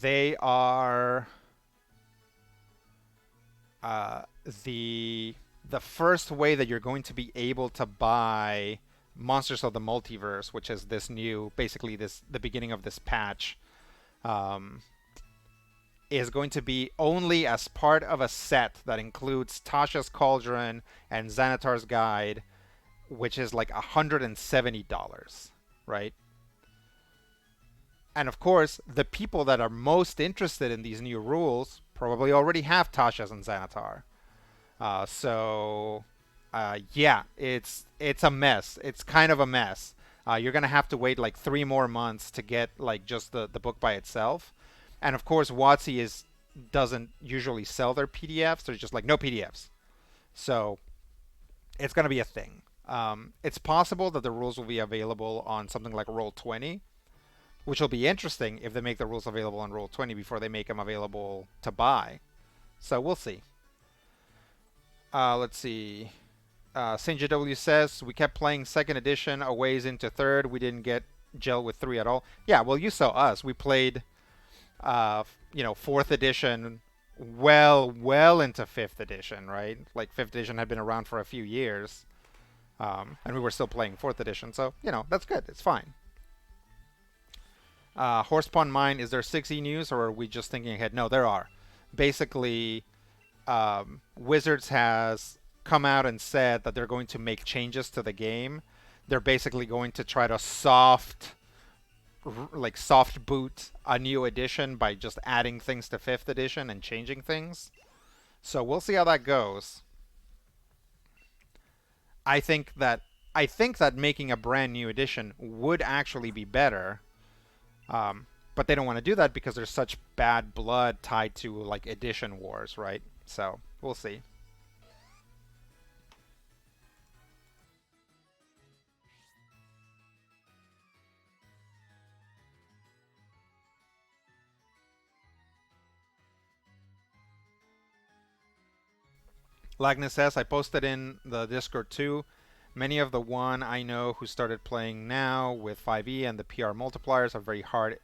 They are uh, the the first way that you're going to be able to buy Monsters of the Multiverse, which is this new, basically this the beginning of this patch, um, is going to be only as part of a set that includes Tasha's Cauldron and Xanatar's Guide, which is like $170, right? And of course, the people that are most interested in these new rules probably already have Tasha's and Xanatar. Yeah, it's a mess. It's kind of a mess. You're gonna have to wait like 3 more months to get like just the book by itself. And of course, WotC is doesn't usually sell their PDFs. They're just like no PDFs. So it's gonna be a thing. It's possible that the rules will be available on something like Roll20, which will be interesting if they make the rules available on Roll20 before they make them available to buy. So we'll see. Let's see. St. JW says we kept playing 2nd edition a ways into 3rd. We didn't get gel with 3 at all. Yeah, well, you saw us. We played, 4th edition well into 5th edition, right? Like 5th edition had been around for a few years, and we were still playing 4th edition. So that's good. It's fine. Horsepawn Mine, is there 6e news, or are we just thinking ahead? No, there are. Basically, Wizards has come out and said that they're going to make changes to the game. They're basically going to try to soft boot a new edition by just adding things to 5th edition and changing things. So we'll see how that goes. I think that I think that making a brand new edition would actually be better. But they don't want to do that because there's such bad blood tied to like edition wars, right? So we'll see. Lagnus says I posted in the Discord too. Many of the one I know who started playing now with 5e and the PR multipliers are very hard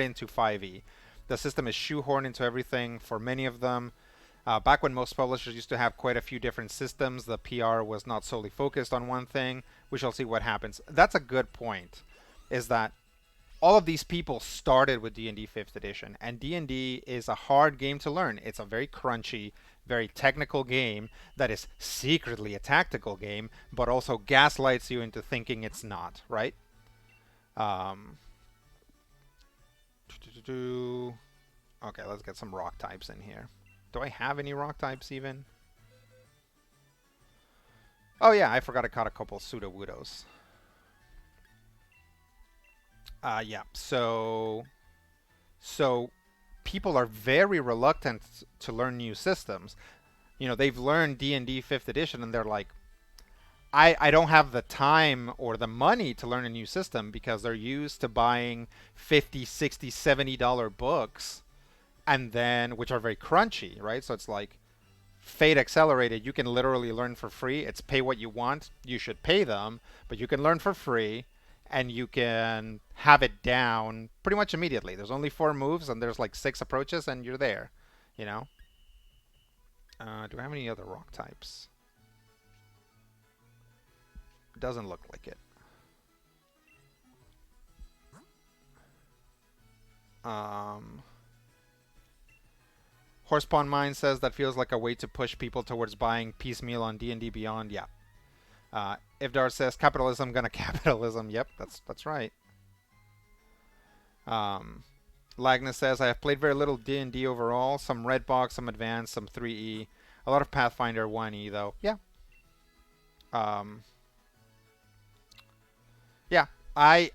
into 5e. The system is shoehorned into everything for many of them. Back when most publishers used to have quite a few different systems, the PR was not solely focused on one thing. We shall see what happens. That's a good point. Is that all of these people started with D&D 5th edition, and D&D is a hard game to learn. It's a very crunchy, very technical game that is secretly a tactical game, but also gaslights you into thinking it's not, right? Um, okay, let's get some rock types in here. Do I have any rock types even? Oh yeah, I forgot I caught a couple pseudo-woodos. Yeah, so people are very reluctant to learn new systems. You know, they've learned D&D 5th edition and they're like, I don't have the time or the money to learn a new system because they're used to buying 50, 60, $70 books and then which are very crunchy, right? So it's like Fate Accelerated, you can literally learn for free. It's pay what you want. You should pay them, but you can learn for free and you can have it down pretty much immediately. There's only 4 moves and there's like 6 approaches and you're there, you know? Do I have any other rock types? Doesn't look like it. Um, Horsepawn Mine says that feels like a way to push people towards buying piecemeal on D&D Beyond. Yeah. Ivdar says capitalism gonna capitalism. Yep, that's right. Um, Lagnus says I have played very little D&D overall. Some red box, some advanced, some 3e. A lot of Pathfinder 1e though. Yeah. Um, yeah. I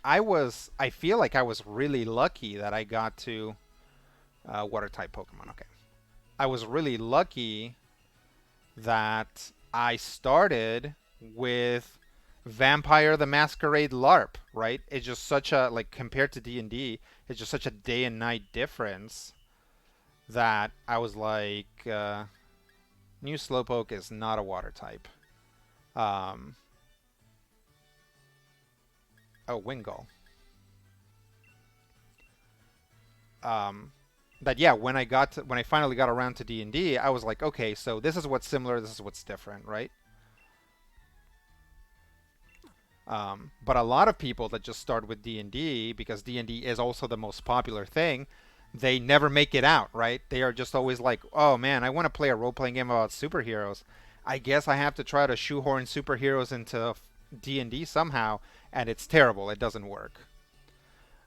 feel like I was really lucky that I got to water type Pokemon. Okay. I was really lucky that I started with Vampire the Masquerade LARP, right? It's just such a like compared to D&D, it's just such a day and night difference that I was like new Slowpoke is not a water type. Um Wingull. Um but yeah, when I finally got around to D&D, I was like, okay, so this is what's similar, this is what's different, right? But a lot of people that just start with D&D because D&D is also the most popular thing, they never make it out, right? They are just always like, "Oh man, I want to play a role-playing game about superheroes. I guess I have to try to shoehorn superheroes into D&D somehow," and it's terrible. It doesn't work.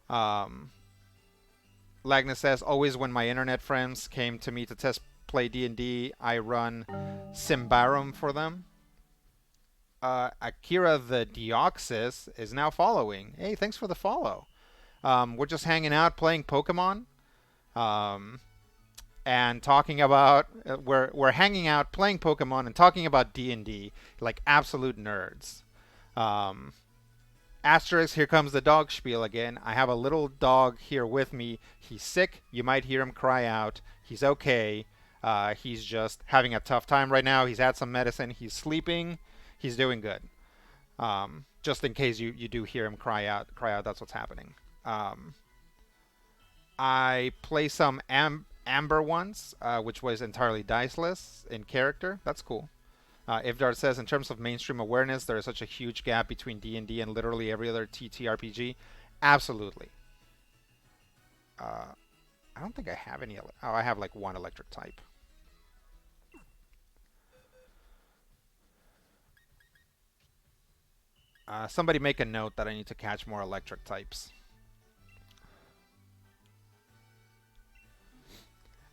Um, Lagna says, "Always when my internet friends came to me to test play D&D, I run Symbarum for them." Akira the Deoxys is now following. Hey, thanks for the follow. We're just hanging out playing Pokemon um, and talking about we're hanging out playing Pokemon and talking about D&D like absolute nerds. Um, Asterisk, here comes the dog spiel again. I have a little dog here with me. He's sick. You might hear him cry out. He's okay. He's just having a tough time right now. He's had some medicine. He's sleeping. He's doing good. Just in case you do hear him cry out. That's what's happening. Um, I play some Amber once, which was entirely diceless in character. That's cool. Ivdar says, in terms of mainstream awareness, there is such a huge gap between D&D and literally every other TTRPG. Absolutely. Uh, I don't think I have any. Oh, I have like one electric type. Somebody make a note that I need to catch more electric types.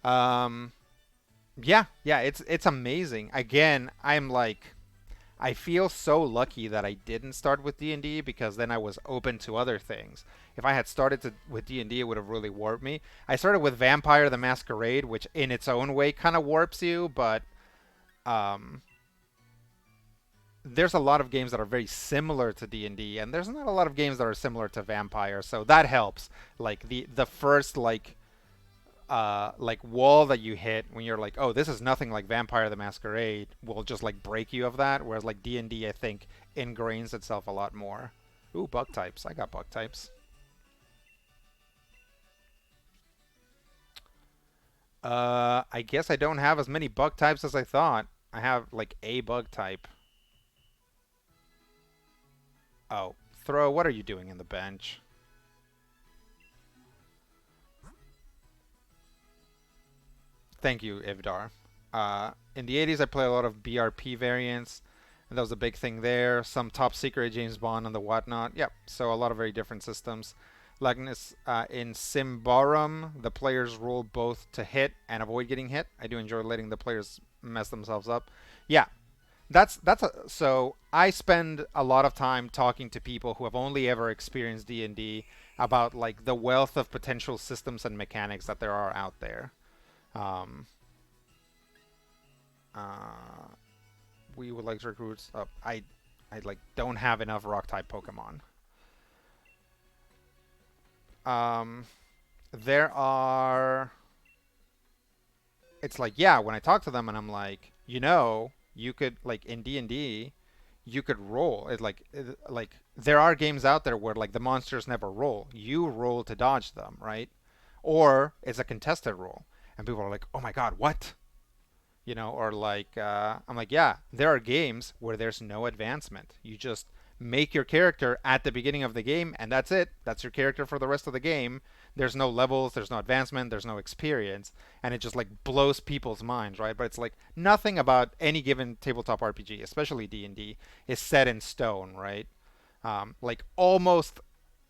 Um, yeah, it's amazing. Again, I'm like, I feel so lucky that I didn't start with D&D because then I was open to other things. If I had started with D&D, it would have really warped me. I started with Vampire the Masquerade, which in its own way kind of warps you, but um, there's a lot of games that are very similar to D&D, and there's not a lot of games that are similar to Vampire, so that helps. Like the first like wall that you hit when you're like, oh, this is nothing like Vampire the Masquerade, will just like break you of that. Whereas like D&D, I think ingrains itself a lot more. Ooh, bug types. I got bug types. I guess I don't have as many bug types as I thought. I have like a bug type. Oh, throw. What are you doing in the bench? Thank you, Ivdar. In the 80s, I played a lot of BRP variants, and that was a big thing there. Some top secret James Bond and the whatnot. Yep, so a lot of very different systems. Likeness in Symbaroum, the players roll both to hit and avoid getting hit. I do enjoy letting the players mess themselves up. Yeah, so I spend a lot of time talking to people who have only ever experienced D&D about like the wealth of potential systems and mechanics that there are out there. Um, uh, we would like to recruit. I like don't have enough rock type Pokemon. Um, there are. It's like yeah, when I talk to them and I'm like, you could like in D&D, you could roll. Like there are games out there where like the monsters never roll. You roll to dodge them, right? Or it's a contested roll, and people are like, oh my god, what? Or like I'm like, yeah, there are games where there's no advancement. You just make your character at the beginning of the game, and that's it. That's your character for the rest of the game. There's no levels, there's no advancement, there's no experience, and it just like blows people's minds, right? But it's like nothing about any given tabletop RPG, especially D&D, is set in stone, right? Like almost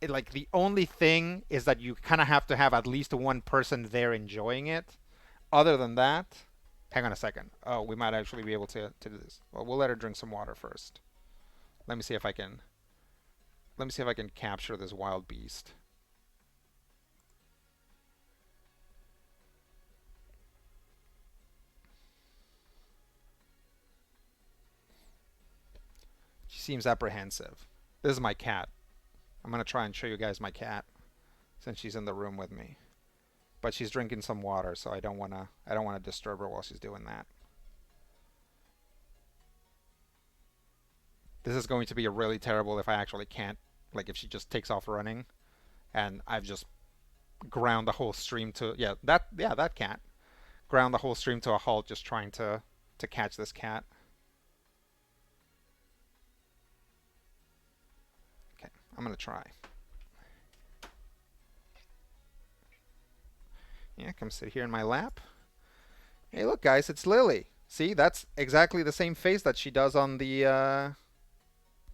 like the only thing is that you kind of have to have at least one person there enjoying it. Other than that, hang on a second. Oh, we might actually be able to do this. Well, we'll let her drink some water first. Let me see if I can. Let me see if I can capture this wild beast. She seems apprehensive. This is my cat. I'm gonna try and show you guys my cat since she's in the room with me. But she's drinking some water, so I don't wanna disturb her while she's doing that. This is going to be really terrible if I actually can't, like if she just takes off running and I've just ground the whole stream to that cat ground the whole stream to a halt just trying to catch this cat. Okay, I'm gonna try. Yeah, come sit here in my lap. Hey, look, guys, it's Lily. See, that's exactly the same face that she does on the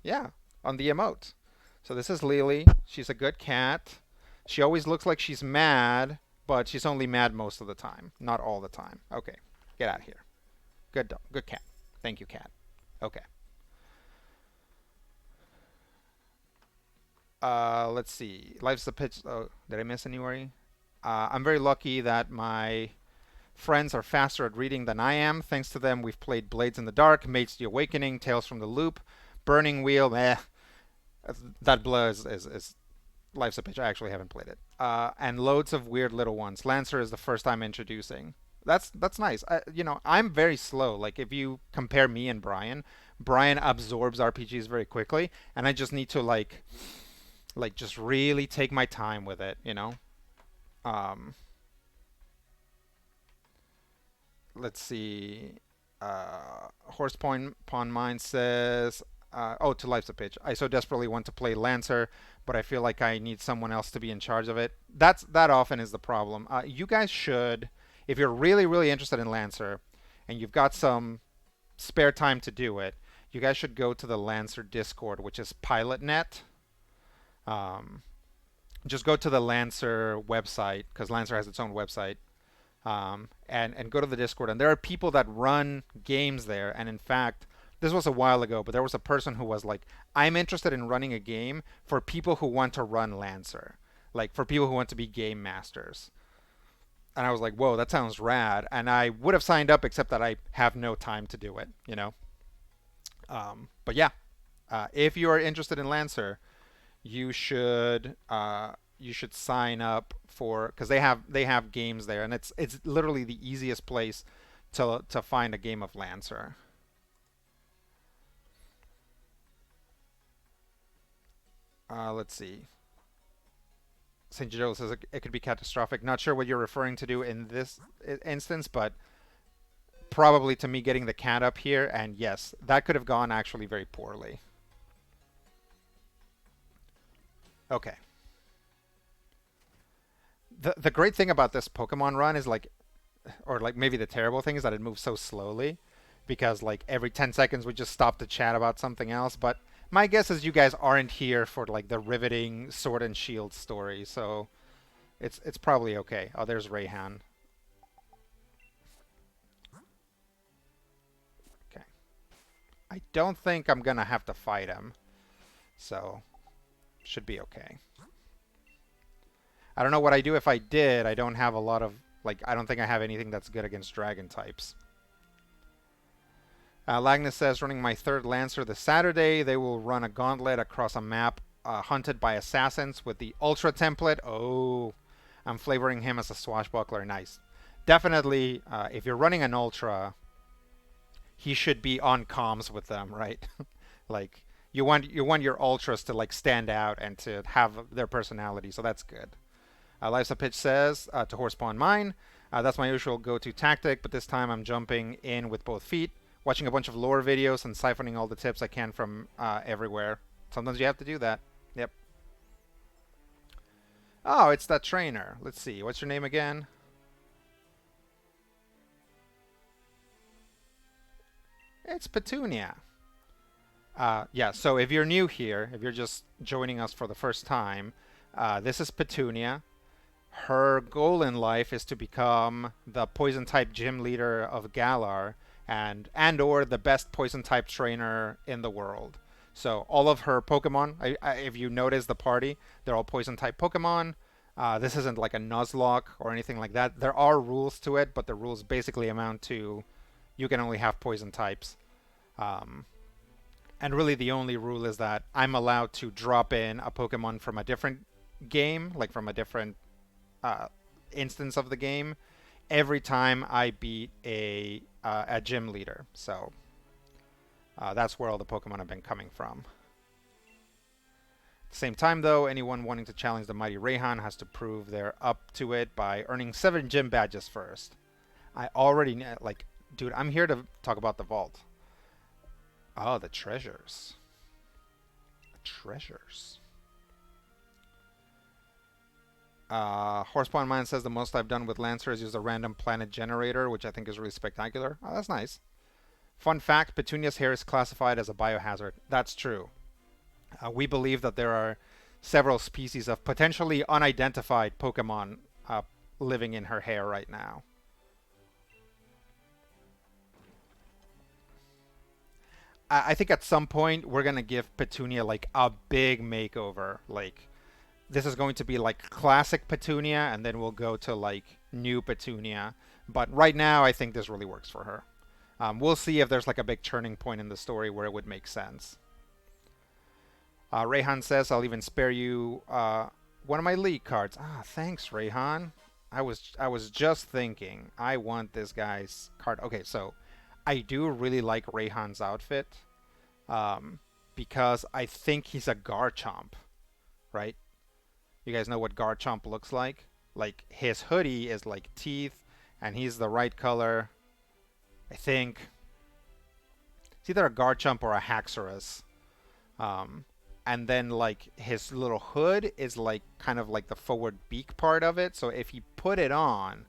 yeah, on the emote. So this is Lily. She's a good cat. She always looks like she's mad, but she's only mad most of the time, not all the time. Okay, get out of here. Good dog. Good cat. Thank you, cat. Okay. Let's see. Life's the pitch. Oh, did I miss anywhere? I'm very lucky that my friends are faster at reading than I am. Thanks to them, we've played Blades in the Dark, Mates the Awakening, Tales from the Loop, Burning Wheel. That blur is Life's a Pitch. I actually haven't played it. And loads of weird little ones. Lancer is the first time introducing. That's nice. I'm very slow. Like if you compare me and Brian, Brian absorbs RPGs very quickly, and I just need to like just really take my time with it. Um, let's see. Horse Pawn Mine says, oh, to Life's a Pitch. I so desperately want to play Lancer, but I feel like I need someone else to be in charge of it. That often is the problem. You guys should, if you're really, really interested in Lancer, and you've got some spare time to do it, you guys should go to the Lancer Discord, which is PilotNet. Um, just go to the Lancer website because Lancer has its own website, and go to the Discord. And there are people that run games there, and in fact, this was a while ago, but there was a person who was like, I'm interested in running a game for people who want to run Lancer, like for people who want to be game masters. And I was like, whoa, that sounds rad. And I would have signed up, except that I have no time to do it, you know? But yeah, if you are interested in Lancer, you should sign up for because they have games there, and it's literally the easiest place to find a game of Lancer. Let's see. St. Joe says it could be catastrophic. Not sure what you're referring to do in this instance, but probably to me getting the cat up here, and yes, that could have gone actually very poorly. Okay. The great thing about this Pokemon run is like, or like maybe the terrible thing is that it moves so slowly, because like every 10 seconds we just stop to chat about something else. But my guess is you guys aren't here for like the riveting Sword and Shield story, so it's probably okay. Oh, there's Rayhan. Okay. I don't think I'm gonna have to fight him, so should be okay. I don't know what I do if I did. I don't have a lot of like I don't think I have anything that's good against dragon types. Lagnus says, running my third Lancer this Saturday. They will run a gauntlet across a map hunted by assassins with the Ultra template. Oh, I'm flavoring him as a swashbuckler. Nice. Definitely, if you're running an Ultra, he should be on comms with them, right? Like, you want your Ultras to, like, stand out and to have their personality, so that's good. Life's a Pitch says, to Horsepawn Mine. That's my usual go-to tactic, but this time I'm jumping in with both feet, watching a bunch of lore videos and siphoning all the tips I can from everywhere. Sometimes you have to do that. Yep. Oh, it's that trainer. Let's see. What's your name again? It's Petunia. Yeah, so if you're new here, if you're just joining us for the first time, this is Petunia. Her goal in life is to become the poison type gym leader of Galar and or the best poison type trainer in the world. So all of her Pokemon, if you notice the party, they're all poison type Pokemon. This isn't like a Nuzlocke or anything like that. There are rules to it, but the rules basically amount to you can only have poison types. Um, and really the only rule is that I'm allowed to drop in a Pokemon from a different game, like from a different uh, instance of the game, every time I beat a gym leader. So that's where all the Pokemon have been coming from. At the same time, though, anyone wanting to challenge the mighty Rayhan has to prove they're up to it by earning 7 gym badges first. I already like, dude, I'm here to talk about the vault. Oh, the treasures. The treasures. Horsepawn Mine says the most I've done with Lancer is use a random planet generator, which I think is really spectacular. Oh, that's nice. Fun fact, Petunia's hair is classified as a biohazard. That's true. We believe that there are several species of potentially unidentified Pokemon living in her hair right now. I think at some point we're going to give Petunia like a big makeover. Like, this is going to be like classic Petunia, and then we'll go to like new Petunia. But right now, I think this really works for her. We'll see if there's like a big turning point in the story where it would make sense. Rayhan says, I'll even spare you one of my league cards. Ah, thanks, Rayhan. I was just thinking, I want this guy's card. Okay, so I do really like Rayhan's outfit um, because I think he's a Garchomp, right? You guys know what Garchomp looks like? Like, his hoodie is like teeth, and he's the right color. I think it's either a Garchomp or a Haxorus. Um, and then like his little hood is like kind of like the forward beak part of it. So if you put it on,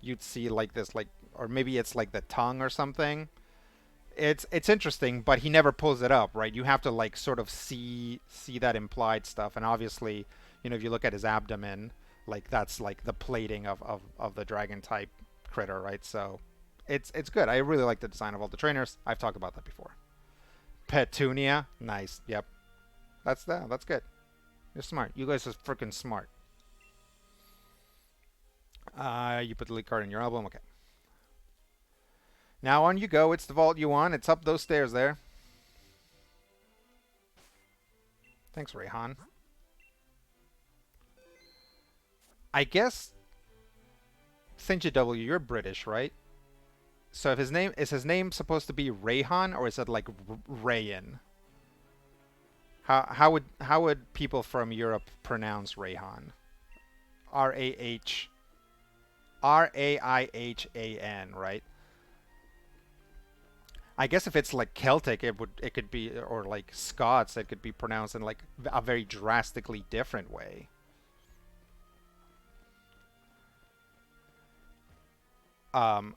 you'd see like this like, or maybe it's like the tongue or something. It's interesting, but he never pulls it up, right? You have to like sort of see that implied stuff, and obviously, if you look at his abdomen, like that's like the plating of the dragon type critter, right? So it's good. I really like the design of all the trainers. I've talked about that before. Petunia. Nice. Yep. That's that. That's good. You're smart. You guys are freaking smart. You put the lead card in your album. Okay. Now on you go. It's the vault you want. It's up those stairs there. Thanks, Rayhan. I guess Sinja W, you're British, right? So if his name supposed to be Rayhan or is it like Rayan? How would people from Europe pronounce Rayhan? Raihan, right? I guess if it's like Celtic, it could be or like Scots, it could be pronounced in like a very drastically different way. I've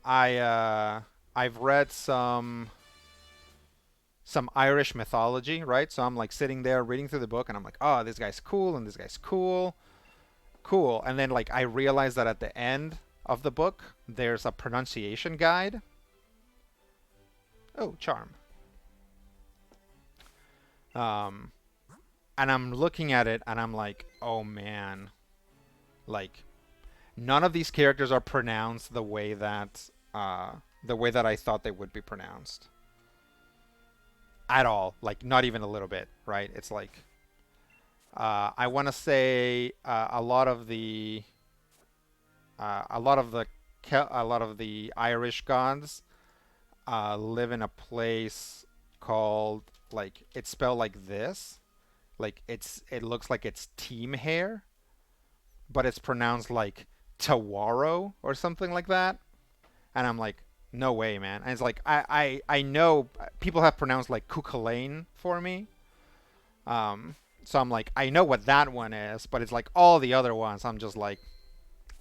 read some Irish mythology, right? So I'm like sitting there reading through the book, and I'm like, oh, this guy's cool, and this guy's cool, cool. And then like I realize that at the end of the book, there's a pronunciation guide. Oh, charm. Um, and I'm looking at it, and I'm like, oh man, like none of these characters are pronounced the way that I thought they would be pronounced at all. Like not even a little bit, right? It's like I want to say a lot of the a lot of the Irish gods live in a place called like it's spelled like this. Like it looks like it's team hair, but it's pronounced like Tawaro or something like that. And I'm like, no way, man. And it's like I know people have pronounced like Kukulane for me. So I'm like, I know what that one is, but it's like all the other ones. I'm just like,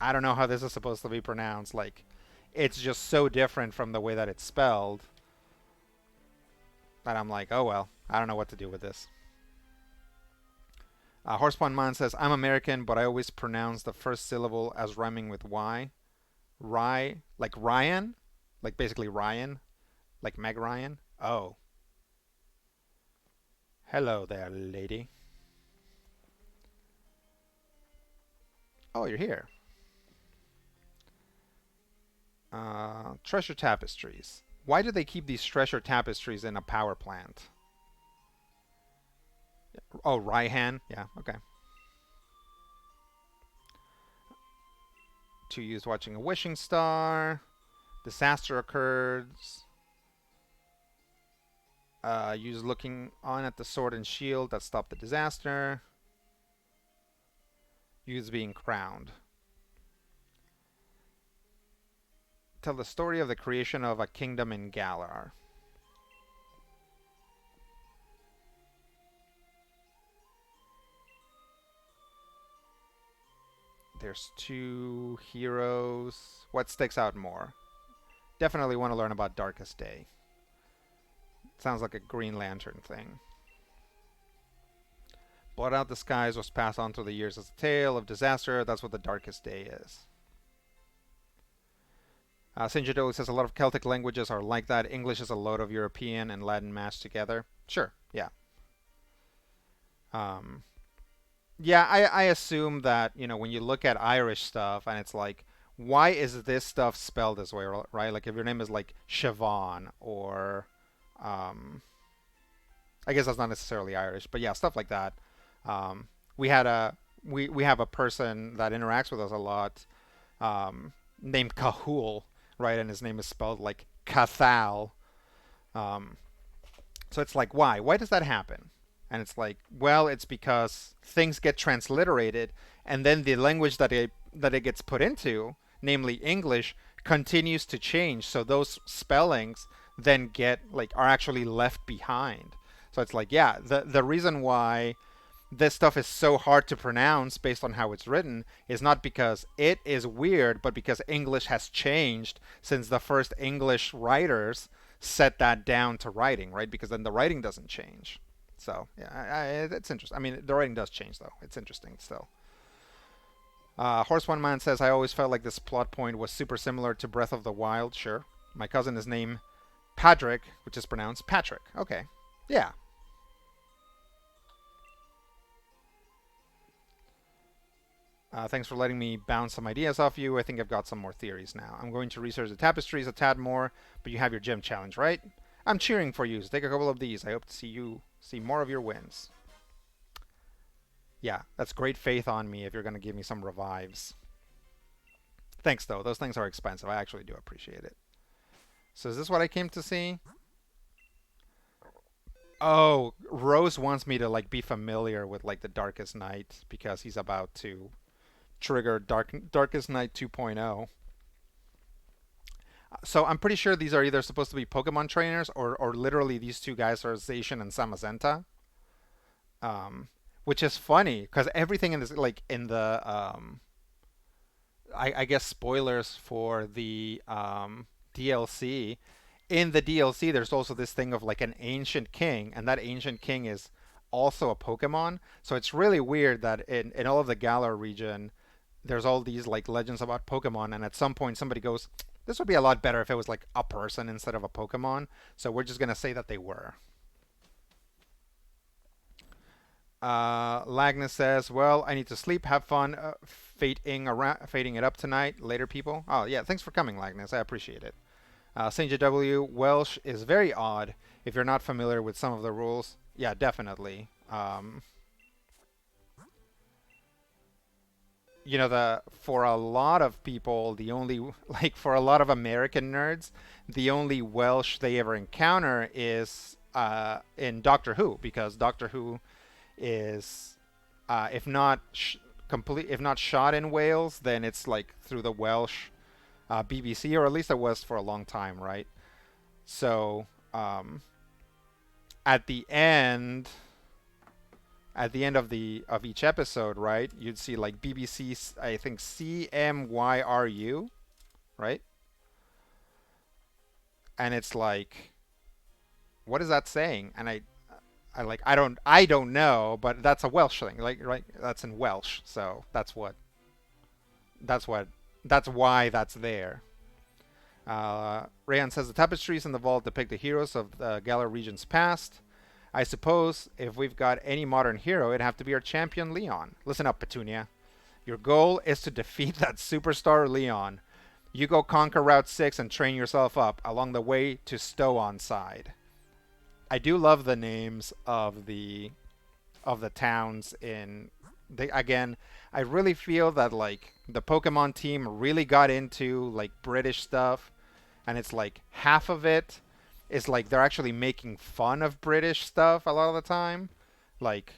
I don't know how this is supposed to be pronounced. Like, it's just so different from the way that it's spelled that I'm like, oh well, I don't know what to do with this. Horsepawn Man says, I'm American, but I always pronounce the first syllable as rhyming with Y. Rye, like Ryan? Like basically Ryan? Like Meg Ryan? Oh. Hello there, lady. Oh, you're here. Treasure tapestries. Why do they keep these treasure tapestries in a power plant? Oh, Raihan. Yeah, okay. Two used watching a wishing star. Disaster occurs. Used looking on at the sword and shield that stopped the disaster. Used being crowned. Tell the story of the creation of a kingdom in Galar. There's two heroes. What sticks out more? Definitely want to learn about Darkest Day. Sounds like a Green Lantern thing. Blot out the skies was passed on through the years as a tale of disaster. That's what the Darkest Day is. Sinjadoli says a lot of Celtic languages are like that. English is a load of European and Latin mashed together. Sure, yeah. Um, yeah, I assume that, when you look at Irish stuff and it's like, why is this stuff spelled this way, right? Like if your name is like Siobhan or, um, I guess that's not necessarily Irish, but yeah, stuff like that. Um, we had a we have a person that interacts with us a lot, named Cahool, right? And his name is spelled like Cathal. Um, so it's like, why? Why does that happen? And it's like, well, it's because things get transliterated, and then the language that it gets put into, namely English, continues to change. So those spellings then get like are actually left behind. So it's like, yeah, the reason why this stuff is so hard to pronounce based on how it's written is not because it is weird, but because English has changed since the first English writers set that down to writing, right? Because then the writing doesn't change. So yeah, it's interesting. I mean, the writing does change though. It's interesting still. Horse One Man says, I always felt like this plot point was super similar to Breath of the Wild. Sure. My cousin is named Patrick, which is pronounced Patrick. Okay. Yeah. Thanks for letting me bounce some ideas off you. I think I've got some more theories now. I'm going to research the tapestries a tad more, but you have your gym challenge, right? I'm cheering for you, so take a couple of these. I hope to see more of your wins. Yeah, that's great faith on me if you're going to give me some revives. Thanks, though. Those things are expensive. I actually do appreciate it. So is this what I came to see? Oh, Rose wants me to like be familiar with like the Darkest Night because he's about to trigger Darkest Night 2.0. So I'm pretty sure these are either supposed to be Pokemon trainers or literally these two guys are Zacian and Samazenta. Um, which is funny because everything in this like in the I guess spoilers for the DLC. In the DLC, there's also this thing of like an ancient king, and that ancient king is also a Pokemon. So it's really weird that in all of the Galar region, there's all these like legends about Pokemon, and at some point somebody goes, "This would be a lot better if it was like a person instead of a Pokemon." So we're just gonna say that they were. Lagnus says, "Well, I need to sleep. Have fun fading it up tonight. Later, people." Oh yeah, thanks for coming, Lagnus. I appreciate it. Saint JW, Welsh is very odd if you're not familiar with some of the rules. Yeah, definitely. You know, the for a lot of people, the only like for a lot of American nerds, the only Welsh they ever encounter is in Doctor Who because Doctor Who is if not complete, if not shot in Wales, then it's like through the Welsh BBC, or at least it was for a long time, right? So at the end, at the end of the of each episode, right, you'd see like BBC, I think CMYRU, right? And it's like, what is that saying? And I don't know, but that's a Welsh thing, like right? That's in Welsh, so that's what that's why that's there. Rayan says the tapestries in the vault depict the heroes of the Galar region's past. I suppose if we've got any modern hero, it'd have to be our champion Leon. Listen up, Petunia. Your goal is to defeat that superstar Leon. You go conquer Route 6 and train yourself up along the way to Stow on side. I do love the names of the towns in again, I really feel that like the Pokemon team really got into like British stuff, and it's like half of it is like they're actually making fun of British stuff a lot of the time. Like,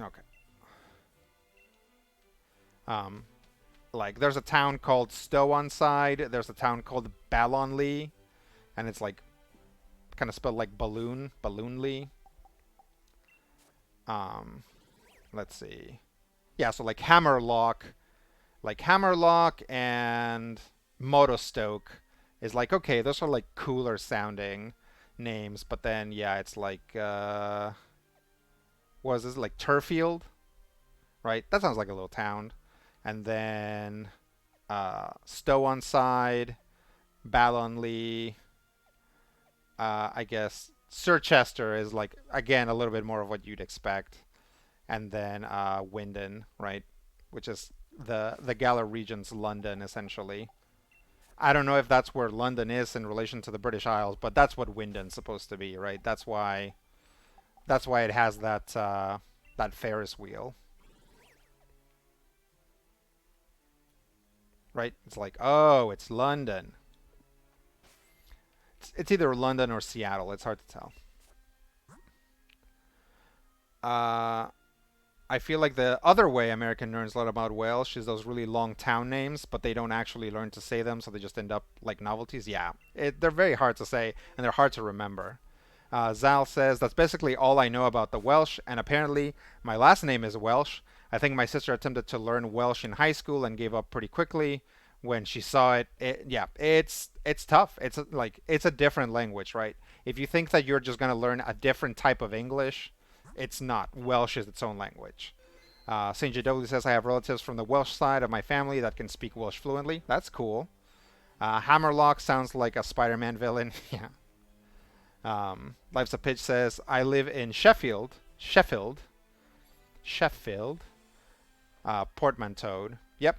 okay, um, like there's a town called Stow-on-Side. There's a town called Ballonley, and it's like kind of spelled like Balloonly. Um, let's see. Yeah, so like Hammerlock and Motostoke is like okay, those are like cooler sounding names, but then yeah, it's like what is this like Turfield, right? That sounds like a little town. And then Stow on Side, Ballonley, I guess Sirchester is like again a little bit more of what you'd expect, and then Wyndon, right, which is the Galar region's London essentially. I don't know if that's where London is in relation to the British Isles, but that's what Wyndon's supposed to be, right? That's why it has that that Ferris wheel, right? It's like oh, it's London. It's either London or Seattle. It's hard to tell. Uh, I feel like the other way American learns a lot about Welsh is those really long town names, but they don't actually learn to say them, so they just end up like novelties. Yeah, they're very hard to say and they're hard to remember. Zal says that's basically all I know about the Welsh, and apparently my last name is Welsh. I think my sister attempted to learn Welsh in high school and gave up pretty quickly when she saw it. Yeah, it's tough. It's like it's a different language, right? If you think that you're just gonna learn a different type of English, it's not. Welsh is its own language. St. JW says I have relatives from the Welsh side of my family that can speak Welsh fluently. That's cool. Hammerlock sounds like a Spider-Man villain. Yeah. Life's a Pitch says, I live in Sheffield. Sheffield. Portmanteau. Yep.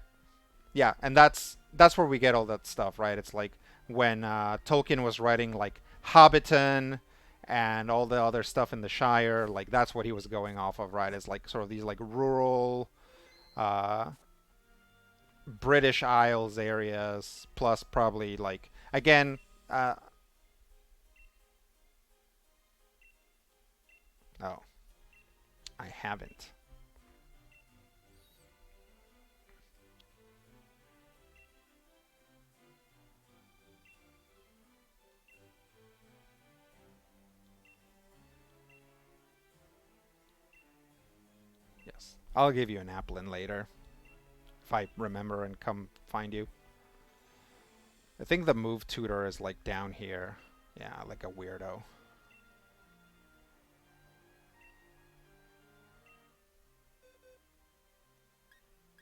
Yeah, and that's where we get all that stuff, right? It's like when Tolkien was writing like Hobbiton and all the other stuff in the Shire, like that's what he was going off of, right? It's like sort of these like rural uh, British Isles areas, plus probably like again. Oh, I haven't. Yes, I'll give you an applin later if I remember and come find you. I think the move tutor is like down here. Yeah, like a weirdo.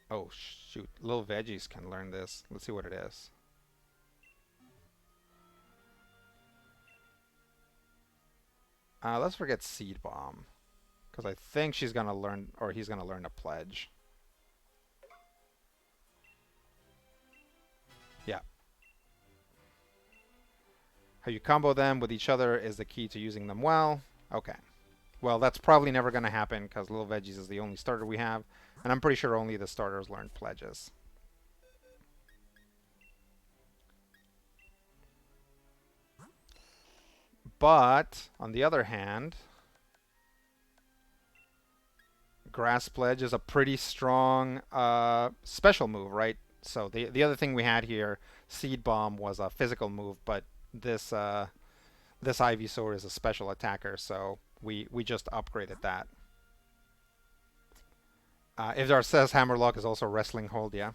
Oh shoot, little veggies can learn this. Let's see what it is. Let's forget Seed Bomb. Because I think she's going to learn, or he's going to learn a pledge. Yeah. How you combo them with each other is the key to using them well. Okay. Well, that's probably never going to happen because Little Veggies is the only starter we have. And I'm pretty sure only the starters learn pledges. But, on the other hand, Grass Pledge is a pretty strong special move, right? So the other thing we had here, Seed Bomb, was a physical move, but this Ivysaur is a special attacker, so we just upgraded that. Ivdar says Hammerlock is also Wrestling Hold, yeah.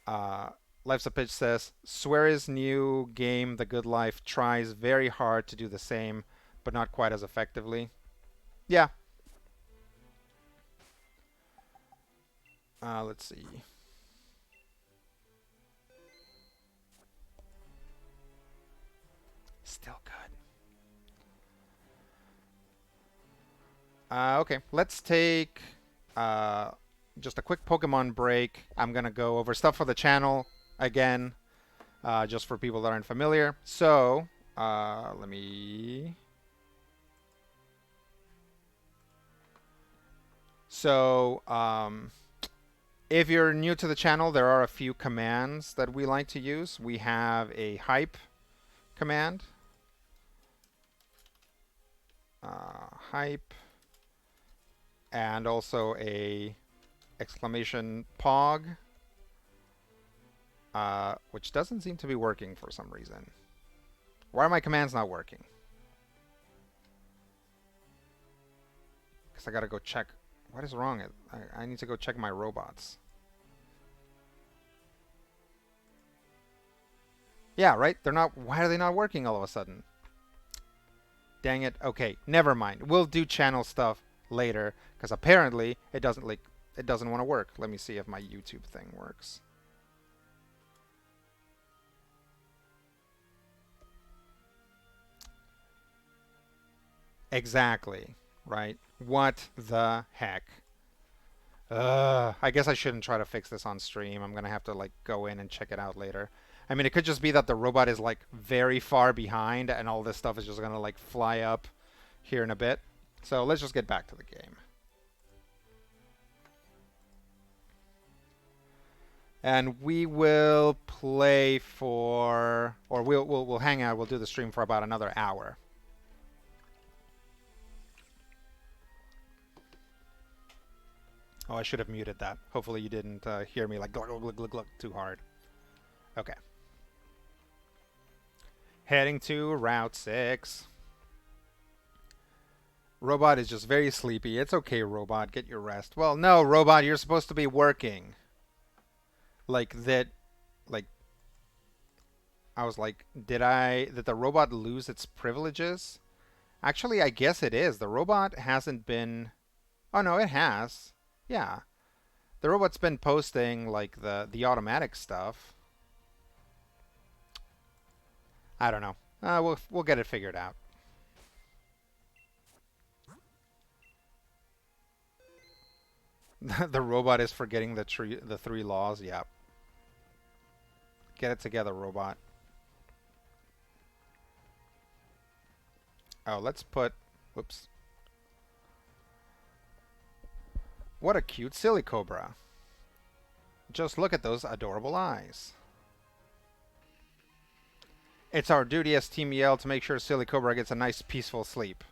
Uh, Life's a Pitch says Swear's new game, The Good Life, tries very hard to do the same, but not quite as effectively. Yeah. Let's see. Still good. Okay, let's take uh, just a quick Pokemon break. I'm going to go over stuff for the channel again, just for people that aren't familiar. So, let me... So, if you're new to the channel, there are a few commands that we like to use. We have a hype command. Hype. And also a exclamation pog, which doesn't seem to be working for some reason. Why are my commands not working? Because I gotta go check. What is wrong? I need to go check my robots. Yeah, right? They're not. Why are they not working all of a sudden? Dang it. Okay, never mind. We'll do channel stuff later because apparently it doesn't want to work. Let me see if my YouTube thing works. Exactly, right? What the heck? I guess I shouldn't try to fix this on stream. I'm gonna have to like go in and check it out later. I mean, it could just be that the robot is like very far behind and all this stuff is just gonna like fly up here in a bit. So let's just get back to the game. And we will play for, or we'll hang out. We'll do the stream for about another hour. Oh, I should have muted that. Hopefully you didn't hear me like glug, glug, glug, glug, too hard. Okay. Heading to Route 6. Robot is just very sleepy. It's okay, Robot. Get your rest. Well, no, Robot, you're supposed to be working. Like that, like, I was like, did the robot lose its privileges? Actually, I guess it is. The robot hasn't been, oh no, it has. Yeah. The robot's been posting, like, the automatic stuff. I don't know. We'll get it figured out. The robot is forgetting the three laws. Yeah. Get it together, robot. Oh, let's put. Whoops. What a cute silly cobra. Just look at those adorable eyes. It's our duty as Team Yell to make sure Silly Cobra gets a nice peaceful sleep.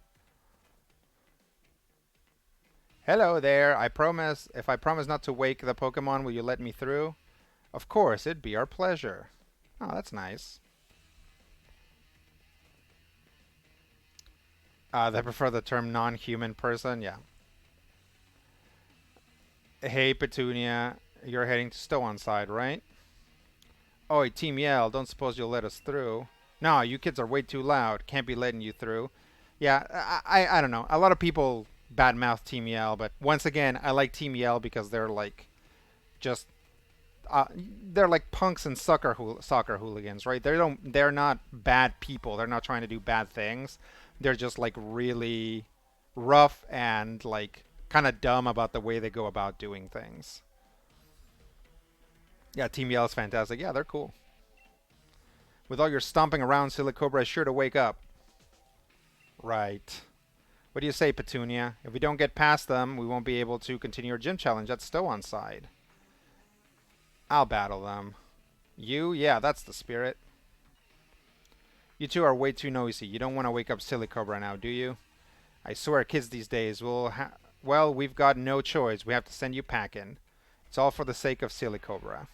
Hello there. If I promise not to wake the Pokemon, will you let me through? Of course, it'd be our pleasure. Oh, that's nice. They prefer the term non-human person? Yeah. Hey, Petunia. You're heading to Stow on side, right? Oi, Team Yell, don't suppose you'll let us through. No, you kids are way too loud. Can't be letting you through. Yeah, I don't know. A lot of people badmouth Team Yell, but once again, I like Team Yell because they're like just they're like punks and soccer hooligans, right? they're not bad people. They're not trying to do bad things. They're just like really rough and like kind of dumb about the way they go about doing things. Yeah, Team Yell is fantastic. Yeah, they're cool. With all your stomping around, Silly Cobra is sure to wake up. Right. What do you say, Petunia? If we don't get past them, we won't be able to continue our gym challenge at Stow on side. I'll battle them. You? Yeah, that's the spirit. You two are way too noisy. You don't want to wake up Silly Cobra now, do you? I swear, kids these days well, we've got no choice. We have to send you packing. It's all for the sake of Silly Cobra.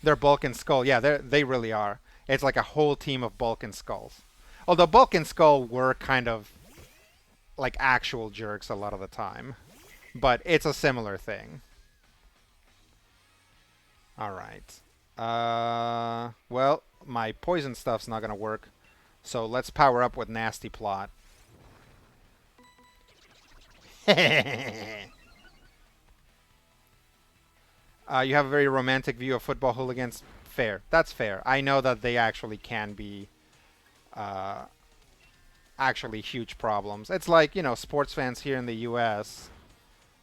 They're Bulk and Skull. Yeah, they really are. It's like a whole team of Bulk and Skulls. Although Bulk and Skull were kind of like actual jerks a lot of the time. But it's a similar thing. Alright. Well, my poison stuff's not gonna work. So let's power up with Nasty Plot. You have a very romantic view of football hooligans. Fair. That's fair. I know that they actually can be uh, actually huge problems. It's like, sports fans here in the U.S.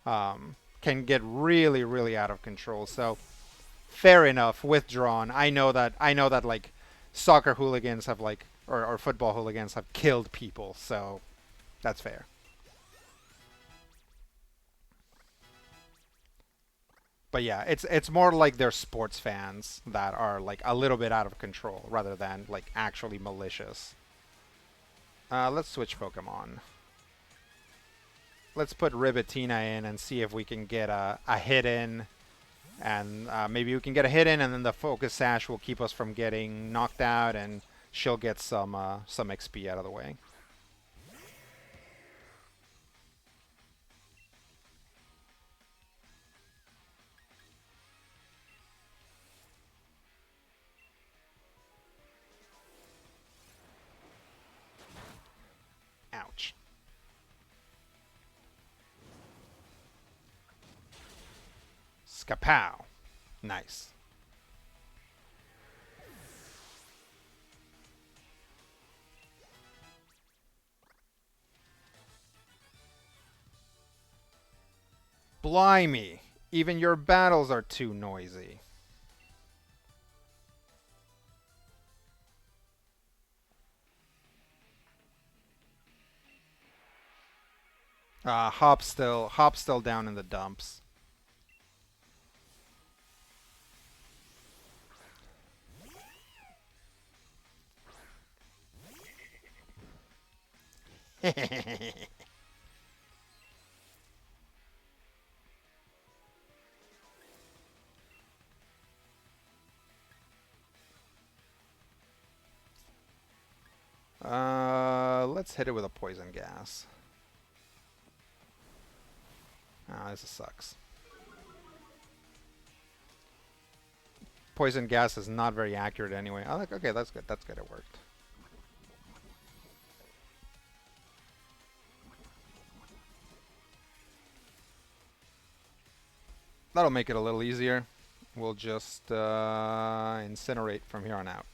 Can get really, really out of control. So fair enough. Withdrawn. I know that like soccer hooligans have like or football hooligans have killed people. So that's fair. But yeah, it's more like they're sports fans that are like a little bit out of control rather than like actually malicious. Let's switch Pokemon. Let's put Ribitina in and see if we can get a hit in. And maybe we can get a hit in, and then the Focus Sash will keep us from getting knocked out, and she'll get some XP out of the way. Ouch. Skapow. Nice. Blimey. Even your battles are too noisy. Hop's still down in the dumps. Let's hit it with a poison gas. Ah, this sucks. Poison gas is not very accurate anyway. Oh, okay, that's good. That's good. It worked. That'll make it a little easier. We'll just incinerate from here on out.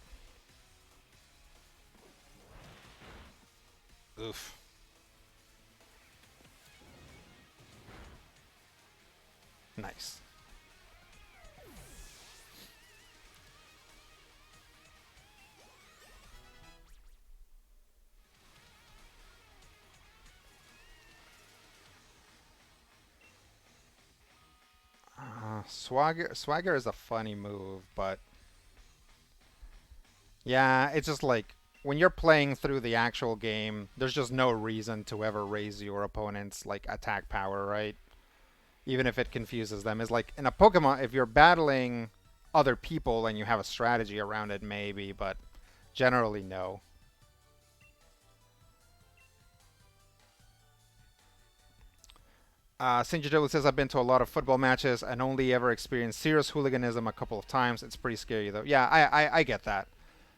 Oof. Nice. Swagger is a funny move, but yeah, it's just like when you're playing through the actual game, there's just no reason to ever raise your opponent's like attack power, right? Even if it confuses them. Is like in a Pokemon, if you're battling other people and you have a strategy around it, maybe, but generally no. Sinjadilla says I've been to a lot of football matches and only ever experienced serious hooliganism a couple of times. It's pretty scary though. Yeah, I get that.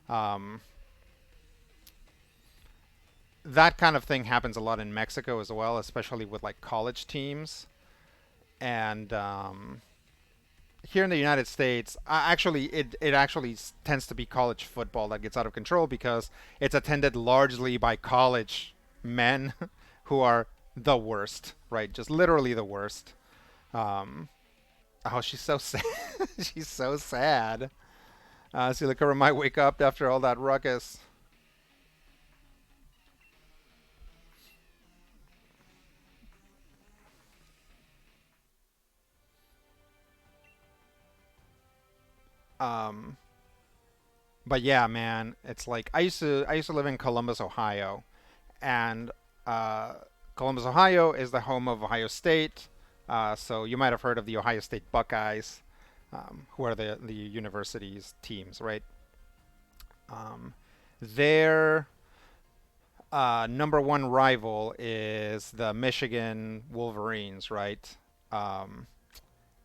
Um, that kind of thing happens a lot in Mexico as well, especially with like college teams. And here in the United States, actually, it actually tends to be college football that gets out of control because it's attended largely by college men who are the worst, right? Just literally the worst. Um, oh, she's so sad. She's so sad. Silicura might wake up after all that ruckus. Um, but yeah, man, it's like I used to live in Columbus, Ohio, and uh, Columbus, Ohio is the home of Ohio State. So you might have heard of the Ohio State Buckeyes, who are the university's teams, right? Um, their number one rival is the Michigan Wolverines, right? Um,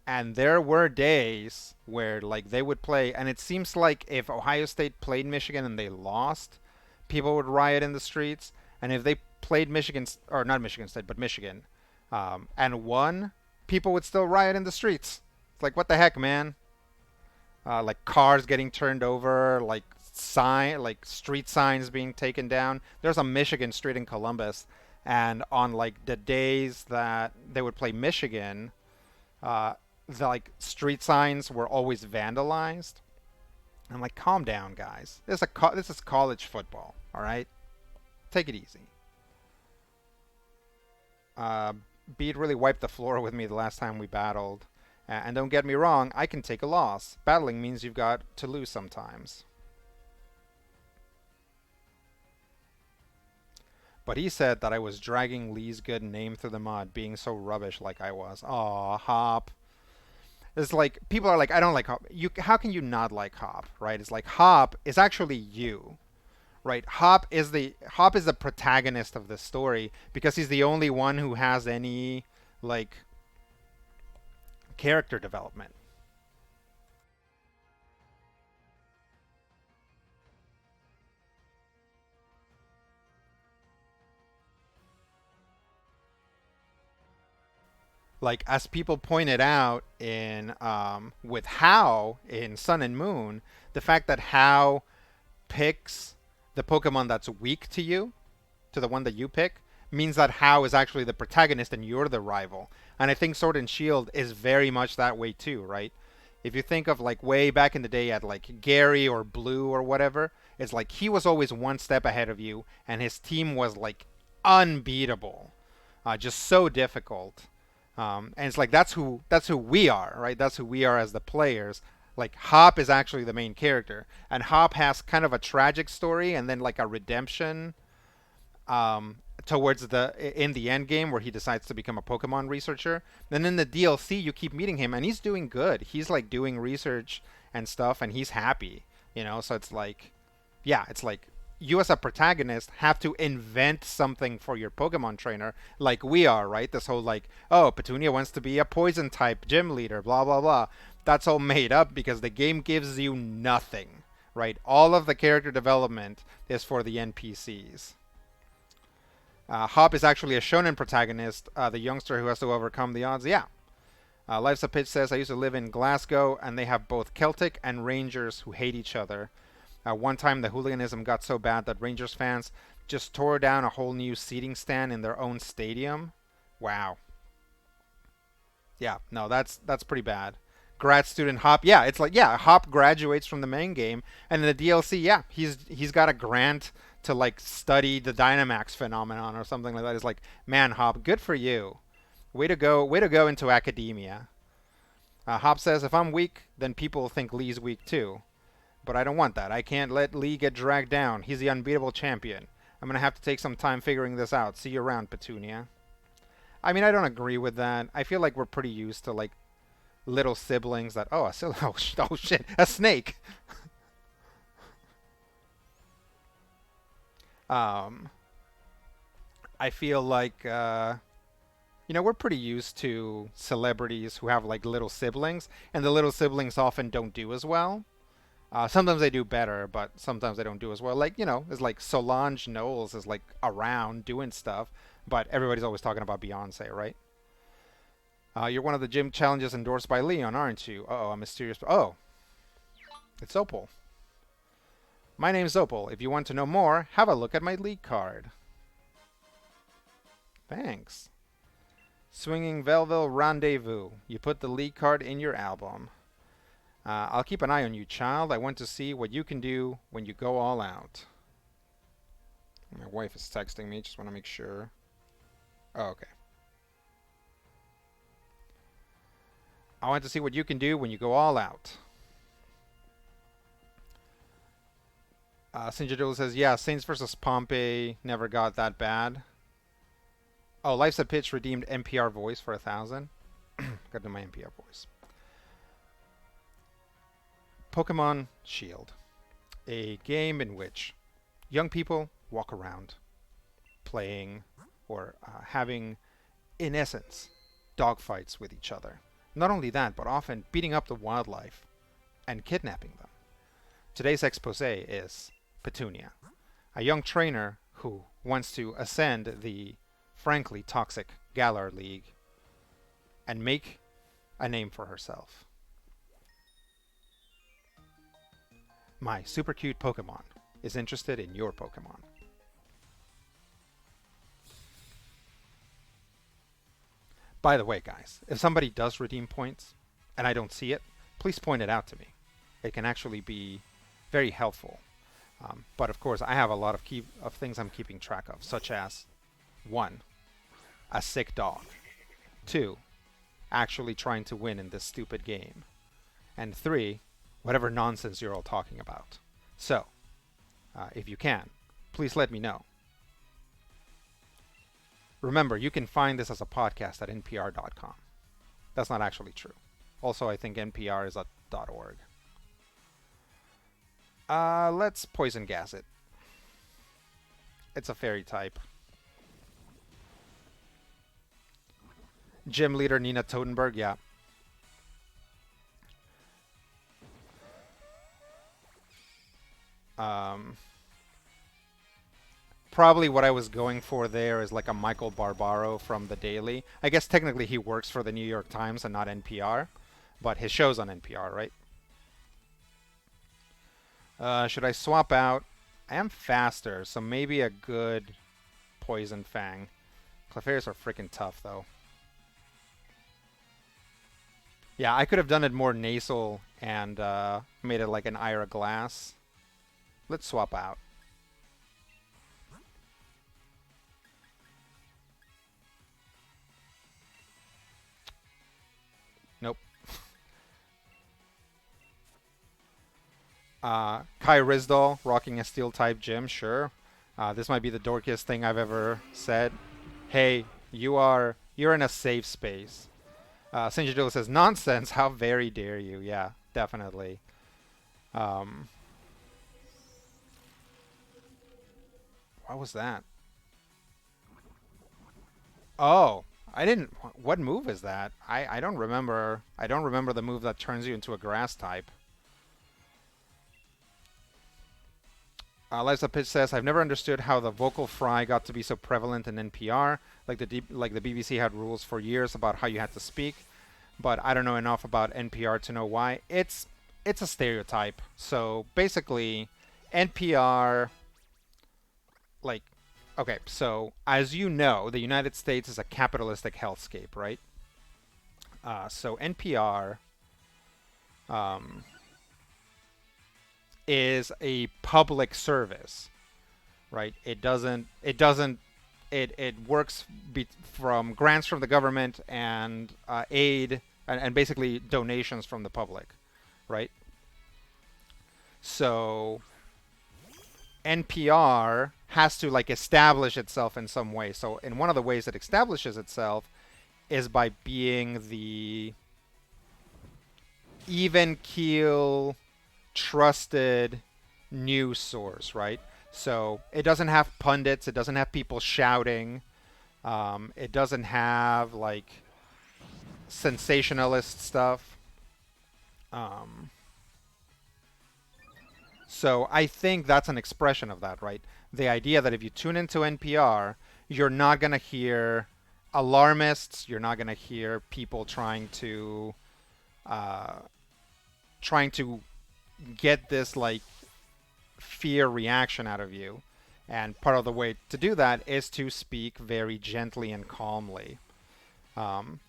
and there were days where like they would play, and it seems like if Ohio State played Michigan and they lost, people would riot in the streets, and if they played Michigan or not Michigan State but Michigan, and won, people would still riot in the streets. It's like what the heck, man? Like cars getting turned over, like street signs being taken down. There's a Michigan street in Columbus, and on like the days that they would play Michigan, uh, the like street signs were always vandalized. I'm like, calm down, guys. This is college football. All right, take it easy. Uh, Bede really wiped the floor with me the last time we battled. And don't get me wrong, I can take a loss. Battling means you've got to lose sometimes. But he said that I was dragging Lee's good name through the mud, being so rubbish like I was. Aw, Hop. It's like people are like, I don't like Hop. How can you not like Hop, right? It's like Hop is actually you, right? Hop is the protagonist of this story because he's the only one who has any like character development. Like as people pointed out in with How in Sun and Moon, the fact that How picks the Pokemon that's weak to you, to the one that you pick, means that How is actually the protagonist and you're the rival. And I think Sword and Shield is very much that way too, right? If you think of like way back in the day at like Gary or Blue or whatever, it's like he was always one step ahead of you and his team was like unbeatable. Just so difficult. And it's like that's who we are, right? That's who we are as the players. Like Hop is actually the main character, and Hop has kind of a tragic story and then like a redemption towards the in the end game where he decides to become a Pokemon researcher. Then in the DLC, you keep meeting him, and he's doing good. He's like doing research and stuff, and he's happy, you know. So it's like, yeah, it's like you as a protagonist have to invent something for your Pokemon trainer, like we are, right? This whole like, oh, Petunia wants to be a poison type gym leader, blah blah blah. That's all made up because the game gives you nothing, right? All of the character development is for the NPCs. Hop is actually a shonen protagonist, the youngster who has to overcome the odds. Yeah. Life's a Pitch says, I used to live in Glasgow, and they have both Celtic and Rangers who hate each other. One time, the hooliganism got so bad that Rangers fans just tore down a whole new seating stand in their own stadium. Wow. Yeah, no, that's pretty bad. Grad student Hop, yeah, it's like yeah, Hop graduates from the main game, and in the DLC, yeah, he's got a grant to like study the Dynamax phenomenon or something like that. It's like, man, Hop, good for you. Way to go into academia. Hop says, if I'm weak, then people think Lee's weak too. But I don't want that. I can't let Lee get dragged down. He's the unbeatable champion. I'm gonna have to take some time figuring this out. See you around, Petunia. I mean, I don't agree with that. I feel like we're pretty used to like little siblings that oh shit, a snake. Um, I feel like we're pretty used to celebrities who have like little siblings, and the little siblings often don't do as well. Sometimes they do better, but sometimes they don't do as well. Like, it's like Solange Knowles is like around doing stuff, but everybody's always talking about Beyonce, right? You're one of the gym challenges endorsed by Leon, aren't you? Uh oh, a mysterious. Oh, it's Opal. My name's Opal. If you want to know more, have a look at my league card. Thanks. Swinging Velville Rendezvous. You put the league card in your album. I'll keep an eye on you, child. I want to see what you can do when you go all out. My wife is texting me. Just want to make sure. Oh, okay. I want to see what you can do when you go all out. Sinjadul says, yeah, Saints versus Pompey never got that bad. Oh, Life's a Pitch redeemed NPR voice for 1,000. Got to do my NPR voice. Pokemon Shield. A game in which young people walk around playing or having, in essence, dogfights with each other. Not only that, but often beating up the wildlife and kidnapping them. Today's expose is Petunia, a young trainer who wants to ascend the frankly toxic Galar League and make a name for herself. My super cute Pokemon is interested in your Pokemon. By the way, guys, if somebody does redeem points and I don't see it, please point it out to me. It can actually be very helpful. But of course, I have a lot of things I'm keeping track of, such as 1. A sick dog. 2. Actually trying to win in this stupid game. And 3. Whatever nonsense you're all talking about. So, if you can, please let me know. Remember, you can find this as a podcast at npr.com. That's not actually true. Also, I think NPR is at .org. Let's poison gas it. It's a fairy type. Gym leader Nina Totenberg, yeah. Probably what I was going for there is like a Michael Barbaro from The Daily. I guess technically he works for the New York Times and not NPR, but his show's on NPR, right? Should I swap out? I am faster, so maybe a good Poison Fang. Clefairs are freaking tough, though. Yeah, I could have done it more nasal and made it like an Ira Glass. Let's swap out. Nope. Kai Rizdal rocking a steel type gym, sure. This might be the dorkiest thing I've ever said. Hey, you're in a safe space. Sinjadil says, nonsense, how very dare you. Yeah, definitely. Um, what was that? Oh, I didn't. What move is that? I don't remember. I don't remember the move that turns you into a grass type. Liza Pitch says, I've never understood how the vocal fry got to be so prevalent in NPR. Like the BBC had rules for years about how you had to speak, but I don't know enough about NPR to know why. It's a stereotype. So basically, NPR like Okay, so as you know, the United States is a capitalistic hellscape, right? So NPR um, is a public service, right? It works from grants from the government and aid and basically donations from the public, right? So NPR has to like establish itself in some way. So in one of the ways it establishes itself is by being the even keel, trusted news source, right? So it doesn't have pundits, it doesn't have people shouting, it doesn't have like sensationalist stuff. Um, so I think that's an expression of that, right? The idea that if you tune into NPR, you're not going to hear alarmists, you're not going to hear people uh, trying to get this like fear reaction out of you. And part of the way to do that is to speak very gently and calmly.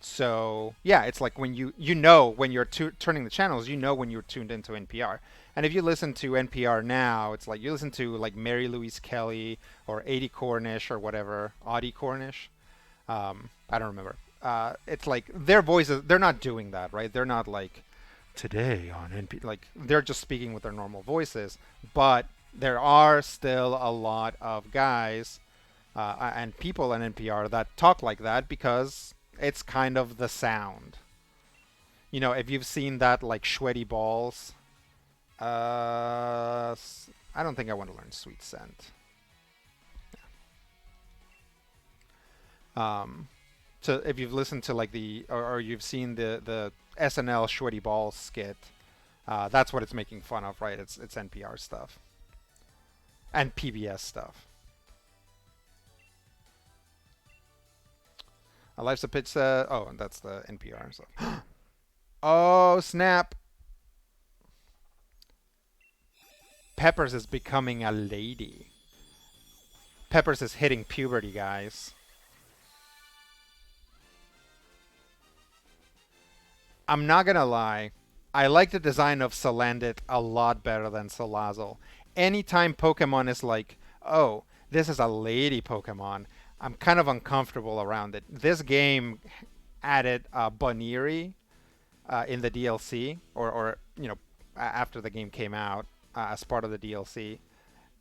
So yeah, it's like when you know when you're turning the channels, you know when you're tuned into NPR. And if you listen to NPR now, it's like you listen to like Mary Louise Kelly or Adi Cornish or whatever, Audie Cornish. I don't remember. It's like their voices. They're not doing that, right? They're not like today on NP. Like they're just speaking with their normal voices. But there are still a lot of guys and people on NPR that talk like that because it's kind of the sound. You know, if you've seen that like sweaty balls, I don't think I want to learn sweet scent. Um, so if you've listened to like or you've seen the SNL sweaty balls skit, that's what it's making fun of, right? It's NPR stuff and PBS stuff. A Life's a Pizza. Oh, and that's the NPR stuff. Oh snap! Peppers is becoming a lady. Peppers is hitting puberty, guys. I'm not gonna lie. I like the design of Salandit a lot better than Salazzle. Anytime Pokemon is like, oh, this is a lady Pokemon, I'm kind of uncomfortable around it. This game added Buniri in the DLC, or you know, after the game came out as part of the DLC,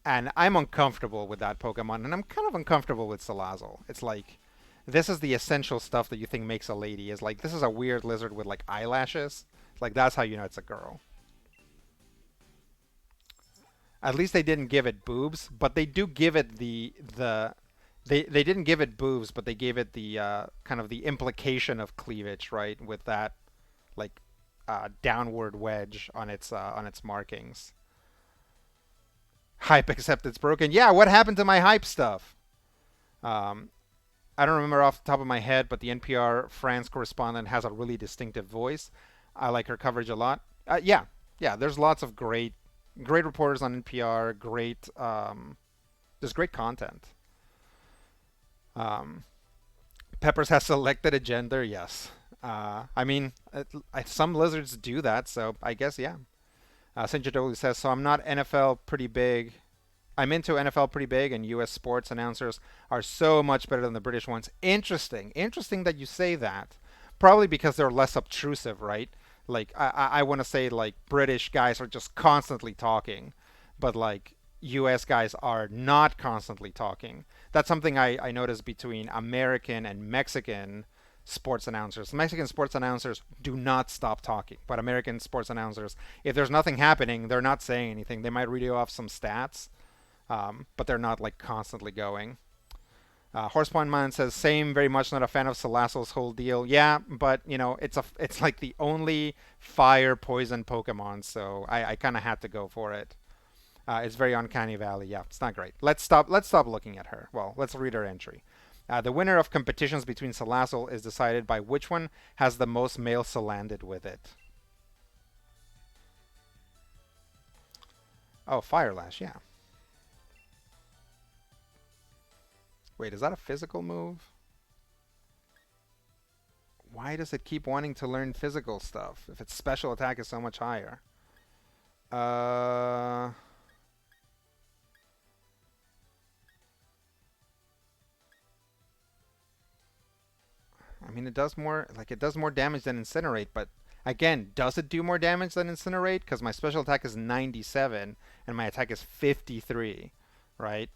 and I'm uncomfortable with that Pokemon, and I'm kind of uncomfortable with Salazzle. It's like this is the essential stuff that you think makes a lady. Is like this is a weird lizard with like eyelashes. Like that's how you know it's a girl. At least they didn't give it boobs, but they do give it they didn't give it boobs, but they gave it the kind of the implication of cleavage, right? With that like downward wedge on its markings. Hype except it's broken. Yeah, what happened to my hype stuff? Um, I don't remember off the top of my head, but the NPR France correspondent has a really distinctive voice. I like her coverage a lot. Yeah, yeah. There's lots of great reporters on NPR. There's great content. Um, Peppers has selected a gender. Yes. I mean, some lizards do that, so I guess yeah. St. Jadoli says so. I'm not NFL pretty big. I'm into NFL pretty big, and U.S. sports announcers are so much better than the British ones. Interesting. Interesting that you say that. Probably because they're less obtrusive, right? Like, I want to say, like, British guys are just constantly talking, but, like, U.S. guys are not constantly talking. That's something I noticed between American and Mexican sports announcers. Mexican sports announcers do not stop talking, but American sports announcers, if there's nothing happening, they're not saying anything. They might read you off some stats, but they're not like constantly going. Horsepoint Man says same, very much not a fan of Salazzle's whole deal. Yeah, but you know it's like the only fire poison Pokemon, so I kind of had to go for it. It's very uncanny valley. Yeah, it's not great. Let's stop looking at her. Well, let's read her entry. The winner of competitions between Salazzle is decided by which one has the most male Salandit with it. Oh, Firelash, yeah. Wait, is that a physical move? Why does it keep wanting to learn physical stuff if its special attack is so much higher? Uh, I mean, it does more, like, it does more damage than Incinerate, but again, does it do more damage than Incinerate? Because my special attack is 97 and my attack is 53, right?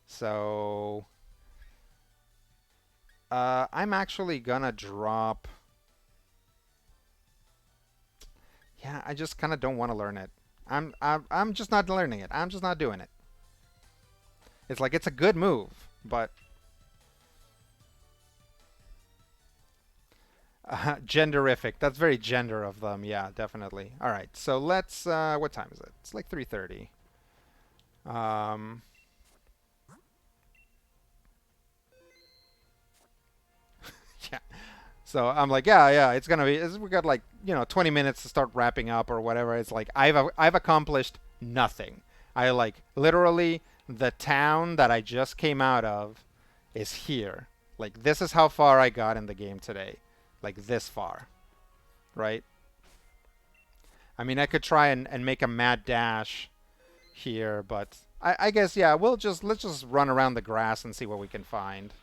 So, I'm actually gonna drop. Yeah, I just kind of don't want to learn it. I'm just not learning it. I'm just not doing it. It's like it's a good move, but genderific. That's very gender of them. Yeah, definitely. All right, so let's. What time is it? It's like 3:30. Um, yeah. So I'm like, yeah, yeah. It's gonna be. We got like 20 minutes to start wrapping up or whatever. It's like I've accomplished nothing. I like literally the town that I just came out of is here. Like this is how far I got in the game today. Like this far, right? I mean, I could try and make a mad dash here, but I guess yeah, let's just run around the grass and see what we can find.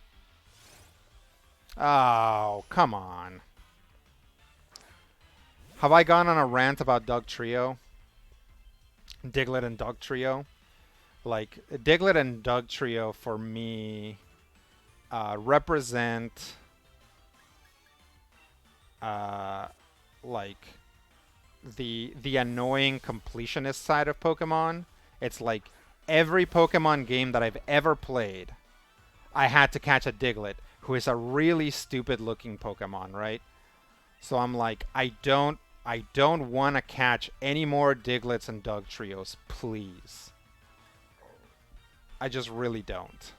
Oh, come on. Have I gone on a rant about Dog Trio? Diglett and Dog Trio? Like, Diglett and Dog Trio for me represent uh, like the annoying completionist side of Pokemon. It's like every Pokemon game that I've ever played, I had to catch a Diglett who is a really stupid looking Pokemon, right? So I'm like, I don't want to catch any more Digletts and Dug Trios, please. I just really don't.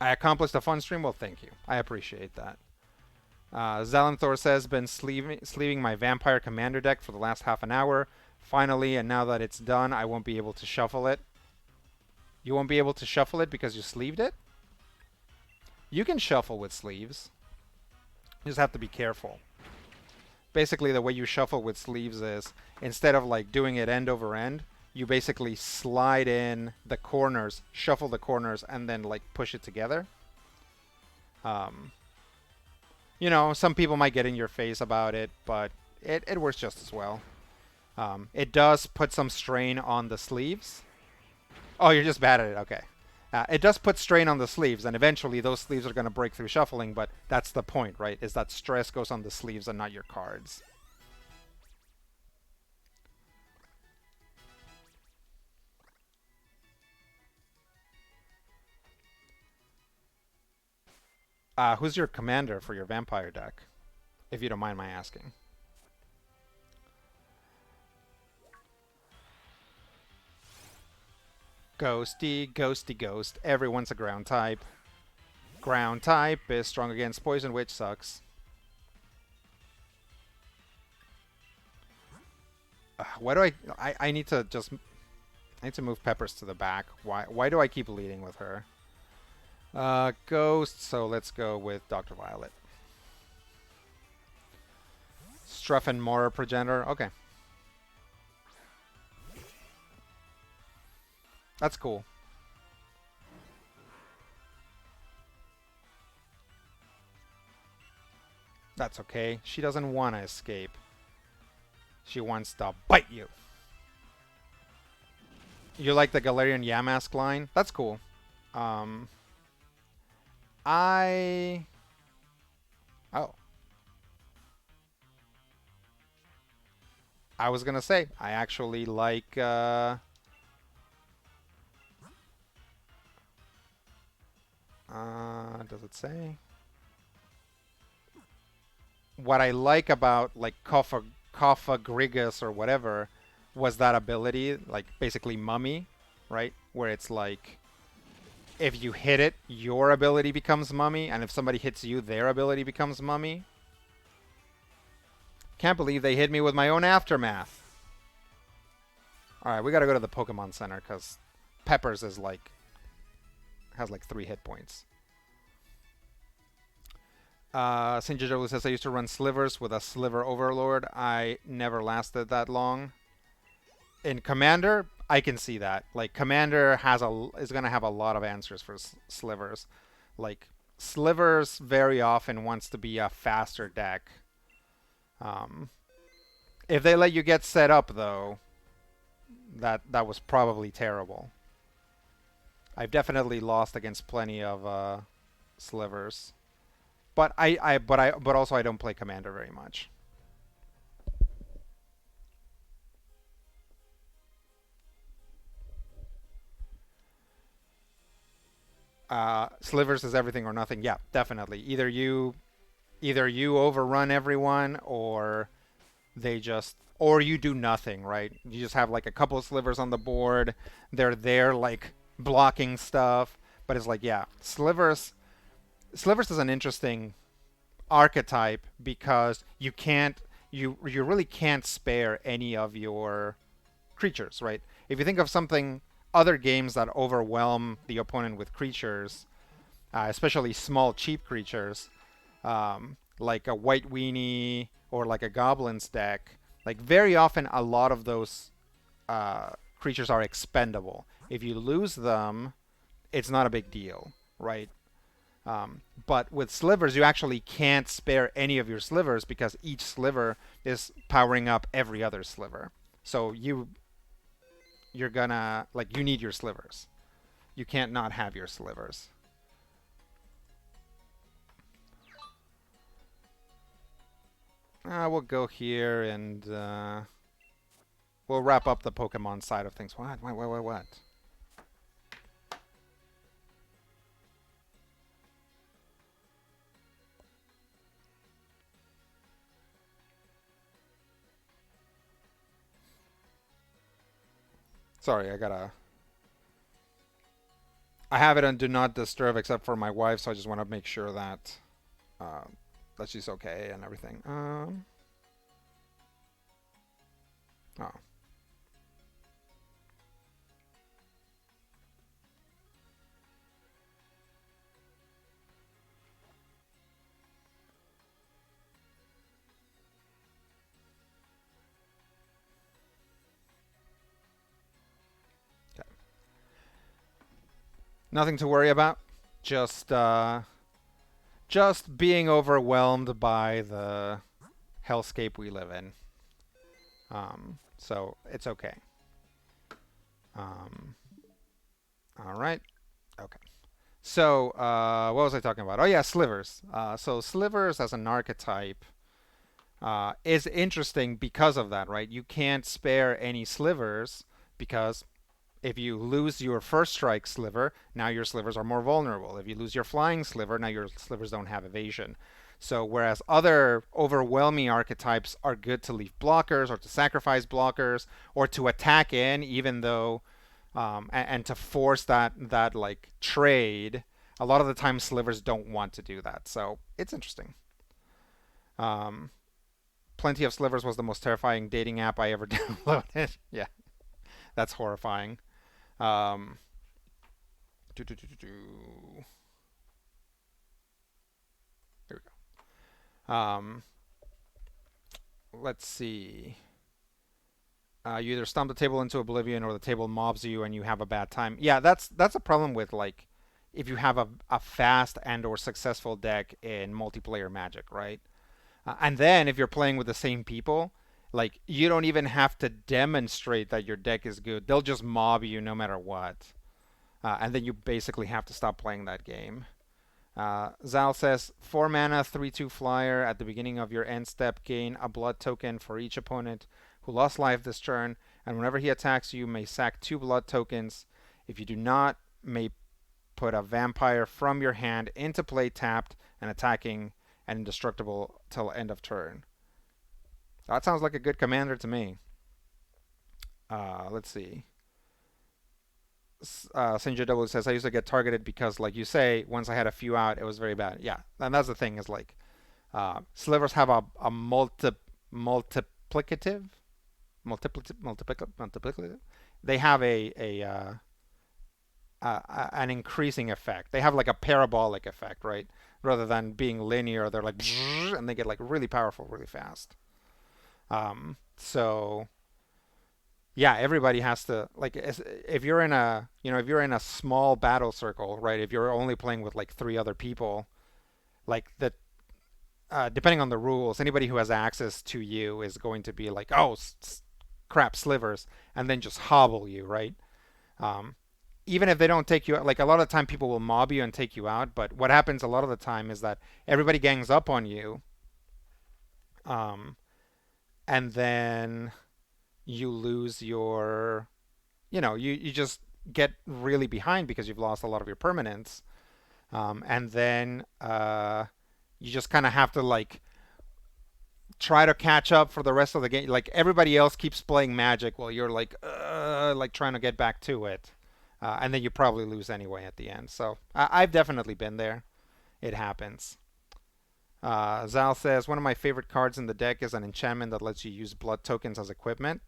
I accomplished a fun stream. Well, thank you. I appreciate that. Zalanthor says, been sleeving my Vampire Commander deck for the last half an hour. Finally, and now that it's done, I won't be able to shuffle it. You won't be able to shuffle it because you sleeved it? You can shuffle with sleeves. You just have to be careful. Basically, the way you shuffle with sleeves is instead of like doing it end over end, you basically slide in the corners, shuffle the corners, and then like push it together. Um, some people might get in your face about it, but it works just as well. It does put some strain on the sleeves. Oh, you're just bad at it. Okay. It does put strain on the sleeves, and eventually those sleeves are going to break through shuffling, but that's the point, right? Is that stress goes on the sleeves and not your cards. Who's your commander for your vampire deck? If you don't mind my asking. Ghosty, ghosty, ghost. Everyone's a ground type. Ground type is strong against poison, which sucks. Why do I need to just... I need to move Peppers to the back. Why do I keep leading with her? Ghost, so let's go with Dr. Violet. Struffen Mora Progenitor. Okay. That's cool. That's okay. She doesn't want to escape. She wants to bite you. You like the Galarian Yamask line? That's cool. Um, I... Oh. I was going to say, I actually like... does it say? What I like about, like, Grigus or whatever was that ability, like, basically Mummy, right? Where it's like... If you hit it, your ability becomes Mummy, and if somebody hits you, their ability becomes Mummy. Can't believe they hit me with my own Aftermath. Alright, we gotta go to the Pokemon Center, because Peppers is like has like 3 hit points. Sinjiro says I used to run slivers with a sliver overlord. I never lasted that long. In Commander, I can see that. Like Commander is gonna have a lot of answers for slivers. Like slivers very often wants to be a faster deck. Um, if they let you get set up though, that was probably terrible. I've definitely lost against plenty of slivers, but also I don't play Commander very much. Slivers is everything or nothing. Yeah, definitely. Either you overrun everyone or you do nothing, right? You just have like a couple of slivers on the board. They're there like blocking stuff, but it's like yeah, slivers is an interesting archetype because you really can't spare any of your creatures, right? If you think of something other games that overwhelm the opponent with creatures, especially small cheap creatures, like a white weenie or like a goblins deck, like very often a lot of those creatures are expendable. If you lose them, it's not a big deal, right? But with slivers, you actually can't spare any of your slivers because each sliver is powering up every other sliver. So you're gonna like you need your slivers. You can't not have your slivers. We'll go here and we'll wrap up the Pokemon side of things. What? What? Sorry, I have it on Do Not Disturb except for my wife, so I just want to make sure uh, that she's okay and everything. Oh, okay. Nothing to worry about. Just uh, just being overwhelmed by the hellscape we live in. So it's okay. Um, all right. Okay. So, what was I talking about? Oh yeah, slivers. So slivers as an archetype is interesting because of that, right? You can't spare any slivers because if you lose your first strike sliver, now your slivers are more vulnerable. If you lose your flying sliver, now your slivers don't have evasion. So whereas other overwhelming archetypes are good to leave blockers or to sacrifice blockers or to attack in, even though and to force that like trade, a lot of the time slivers don't want to do that. So it's interesting. Um, Plenty of Slivers was the most terrifying dating app I ever downloaded. Yeah, that's horrifying. Um, do, do, do, do, do. Here we go. Let's see. You either stomp the table into oblivion or the table mobs you and you have a bad time. Yeah, that's a problem with like if you have a fast and or successful deck in multiplayer Magic, right? And then if you're playing with the same people, like you don't even have to demonstrate that your deck is good. They'll just mob you no matter what. And then you basically have to stop playing that game. Zal says 4 mana, 3/2 flyer. At the beginning of your end step, gain a blood token for each opponent who lost life this turn. And whenever he attacks you, may sack 2 blood tokens. If you do not, may put a vampire from your hand into play tapped and attacking and indestructible till end of turn. That sounds like a good commander to me. Let's see. Sinja W says I used to get targeted because, like you say, once I had a few out, it was very bad. Yeah, and that's the thing is like slivers have a multiplicative, multiplicative. They have a an increasing effect. They have like a parabolic effect, right? Rather than being linear, they're like and they get like really powerful really fast. So yeah, everybody has to like if you're in a if you're in a small battle circle, right? If you're only playing with like three other people, like the depending on the rules, anybody who has access to you is going to be like, oh, crap, slivers, and then just hobble you, right? Um, Even if they don't take you out, like a lot of the time people will mob you and take you out, but what happens a lot of the time is that everybody gangs up on you, um, and then you lose your, you just get really behind because you've lost a lot of your permanents, and then you just kind of have to like try to catch up for the rest of the game. Like everybody else keeps playing Magic while you're like trying to get back to it, and then you probably lose anyway at the end. So I've definitely been there. It happens. Zal says one of my favorite cards in the deck is an enchantment that lets you use blood tokens as equipment.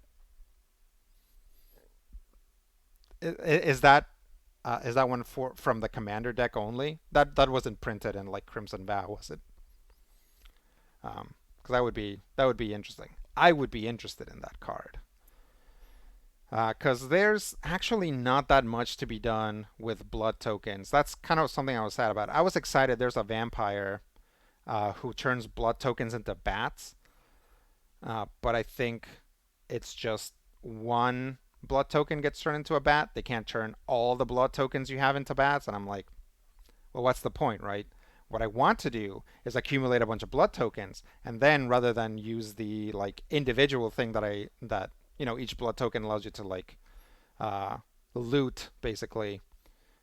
Is that one from the commander deck only? That wasn't printed in like Crimson Vow, was it? Because that would be interesting. I would be interested in that card. Because there's actually not that much to be done with blood tokens. That's kind of something I was sad about. I was excited there's a vampire who turns blood tokens into bats, but I think it's just one blood token gets turned into a bat. They can't turn all the blood tokens you have into bats, and I'm like, well, what's the point, right? What I want to do is accumulate a bunch of blood tokens, and then rather than use the like individual thing that each blood token allows you to like uh, loot, basically.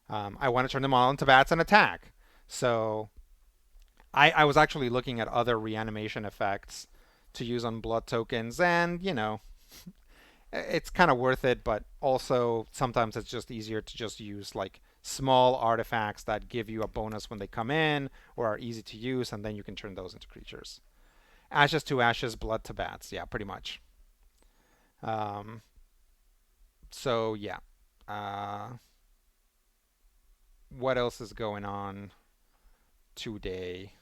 I want to turn them all into bats and attack. So I was actually looking at other reanimation effects to use on blood tokens, and it's kind of worth it, but also sometimes it's just easier to just use like small artifacts that give you a bonus when they come in or are easy to use, and then you can turn those into creatures. Ashes to ashes, blood to bats. Yeah, pretty much. Um, so yeah. Uh, what else is going on today?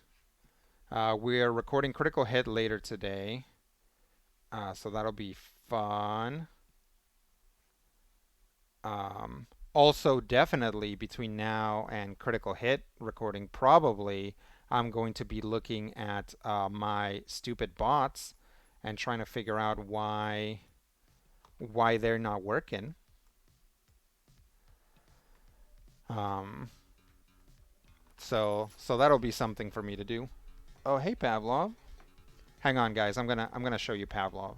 We're recording Critical Hit later today, so that'll be fun. Also, definitely between now and Critical Hit recording, probably I'm going to be looking at my stupid bots and trying to figure out why they're not working. Um, so that'll be something for me to do. Oh, hey Pavlov. Hang on, guys. I'm gonna show you Pavlov.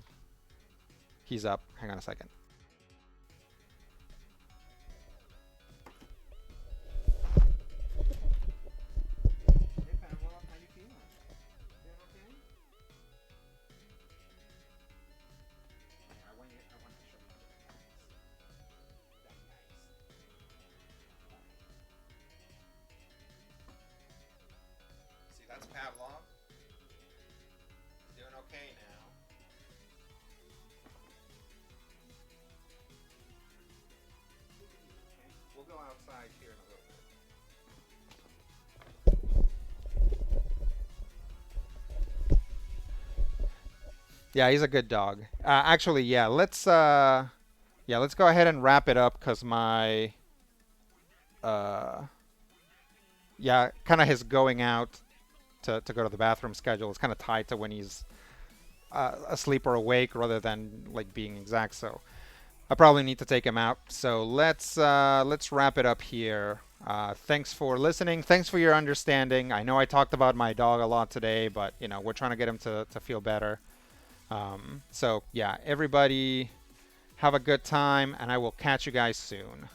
He's up. Hang on a second. Hey Pavlov, how you feeling? Doing okay? I want to show you the guys. See, that's Pavlov. Doing okay now. Okay. We'll go outside here in a little bit. Yeah, he's a good dog. Actually, let's go ahead and wrap it up because my uh kind of his going out to go to the bathroom schedule is kind of tied to when he's asleep or awake rather than like being exact. So I probably need to take him out. So let's wrap it up here. Thanks for listening. Thanks for your understanding. I know I talked about my dog a lot today, but we're trying to get him to feel better. So yeah, everybody have a good time, and I will catch you guys soon.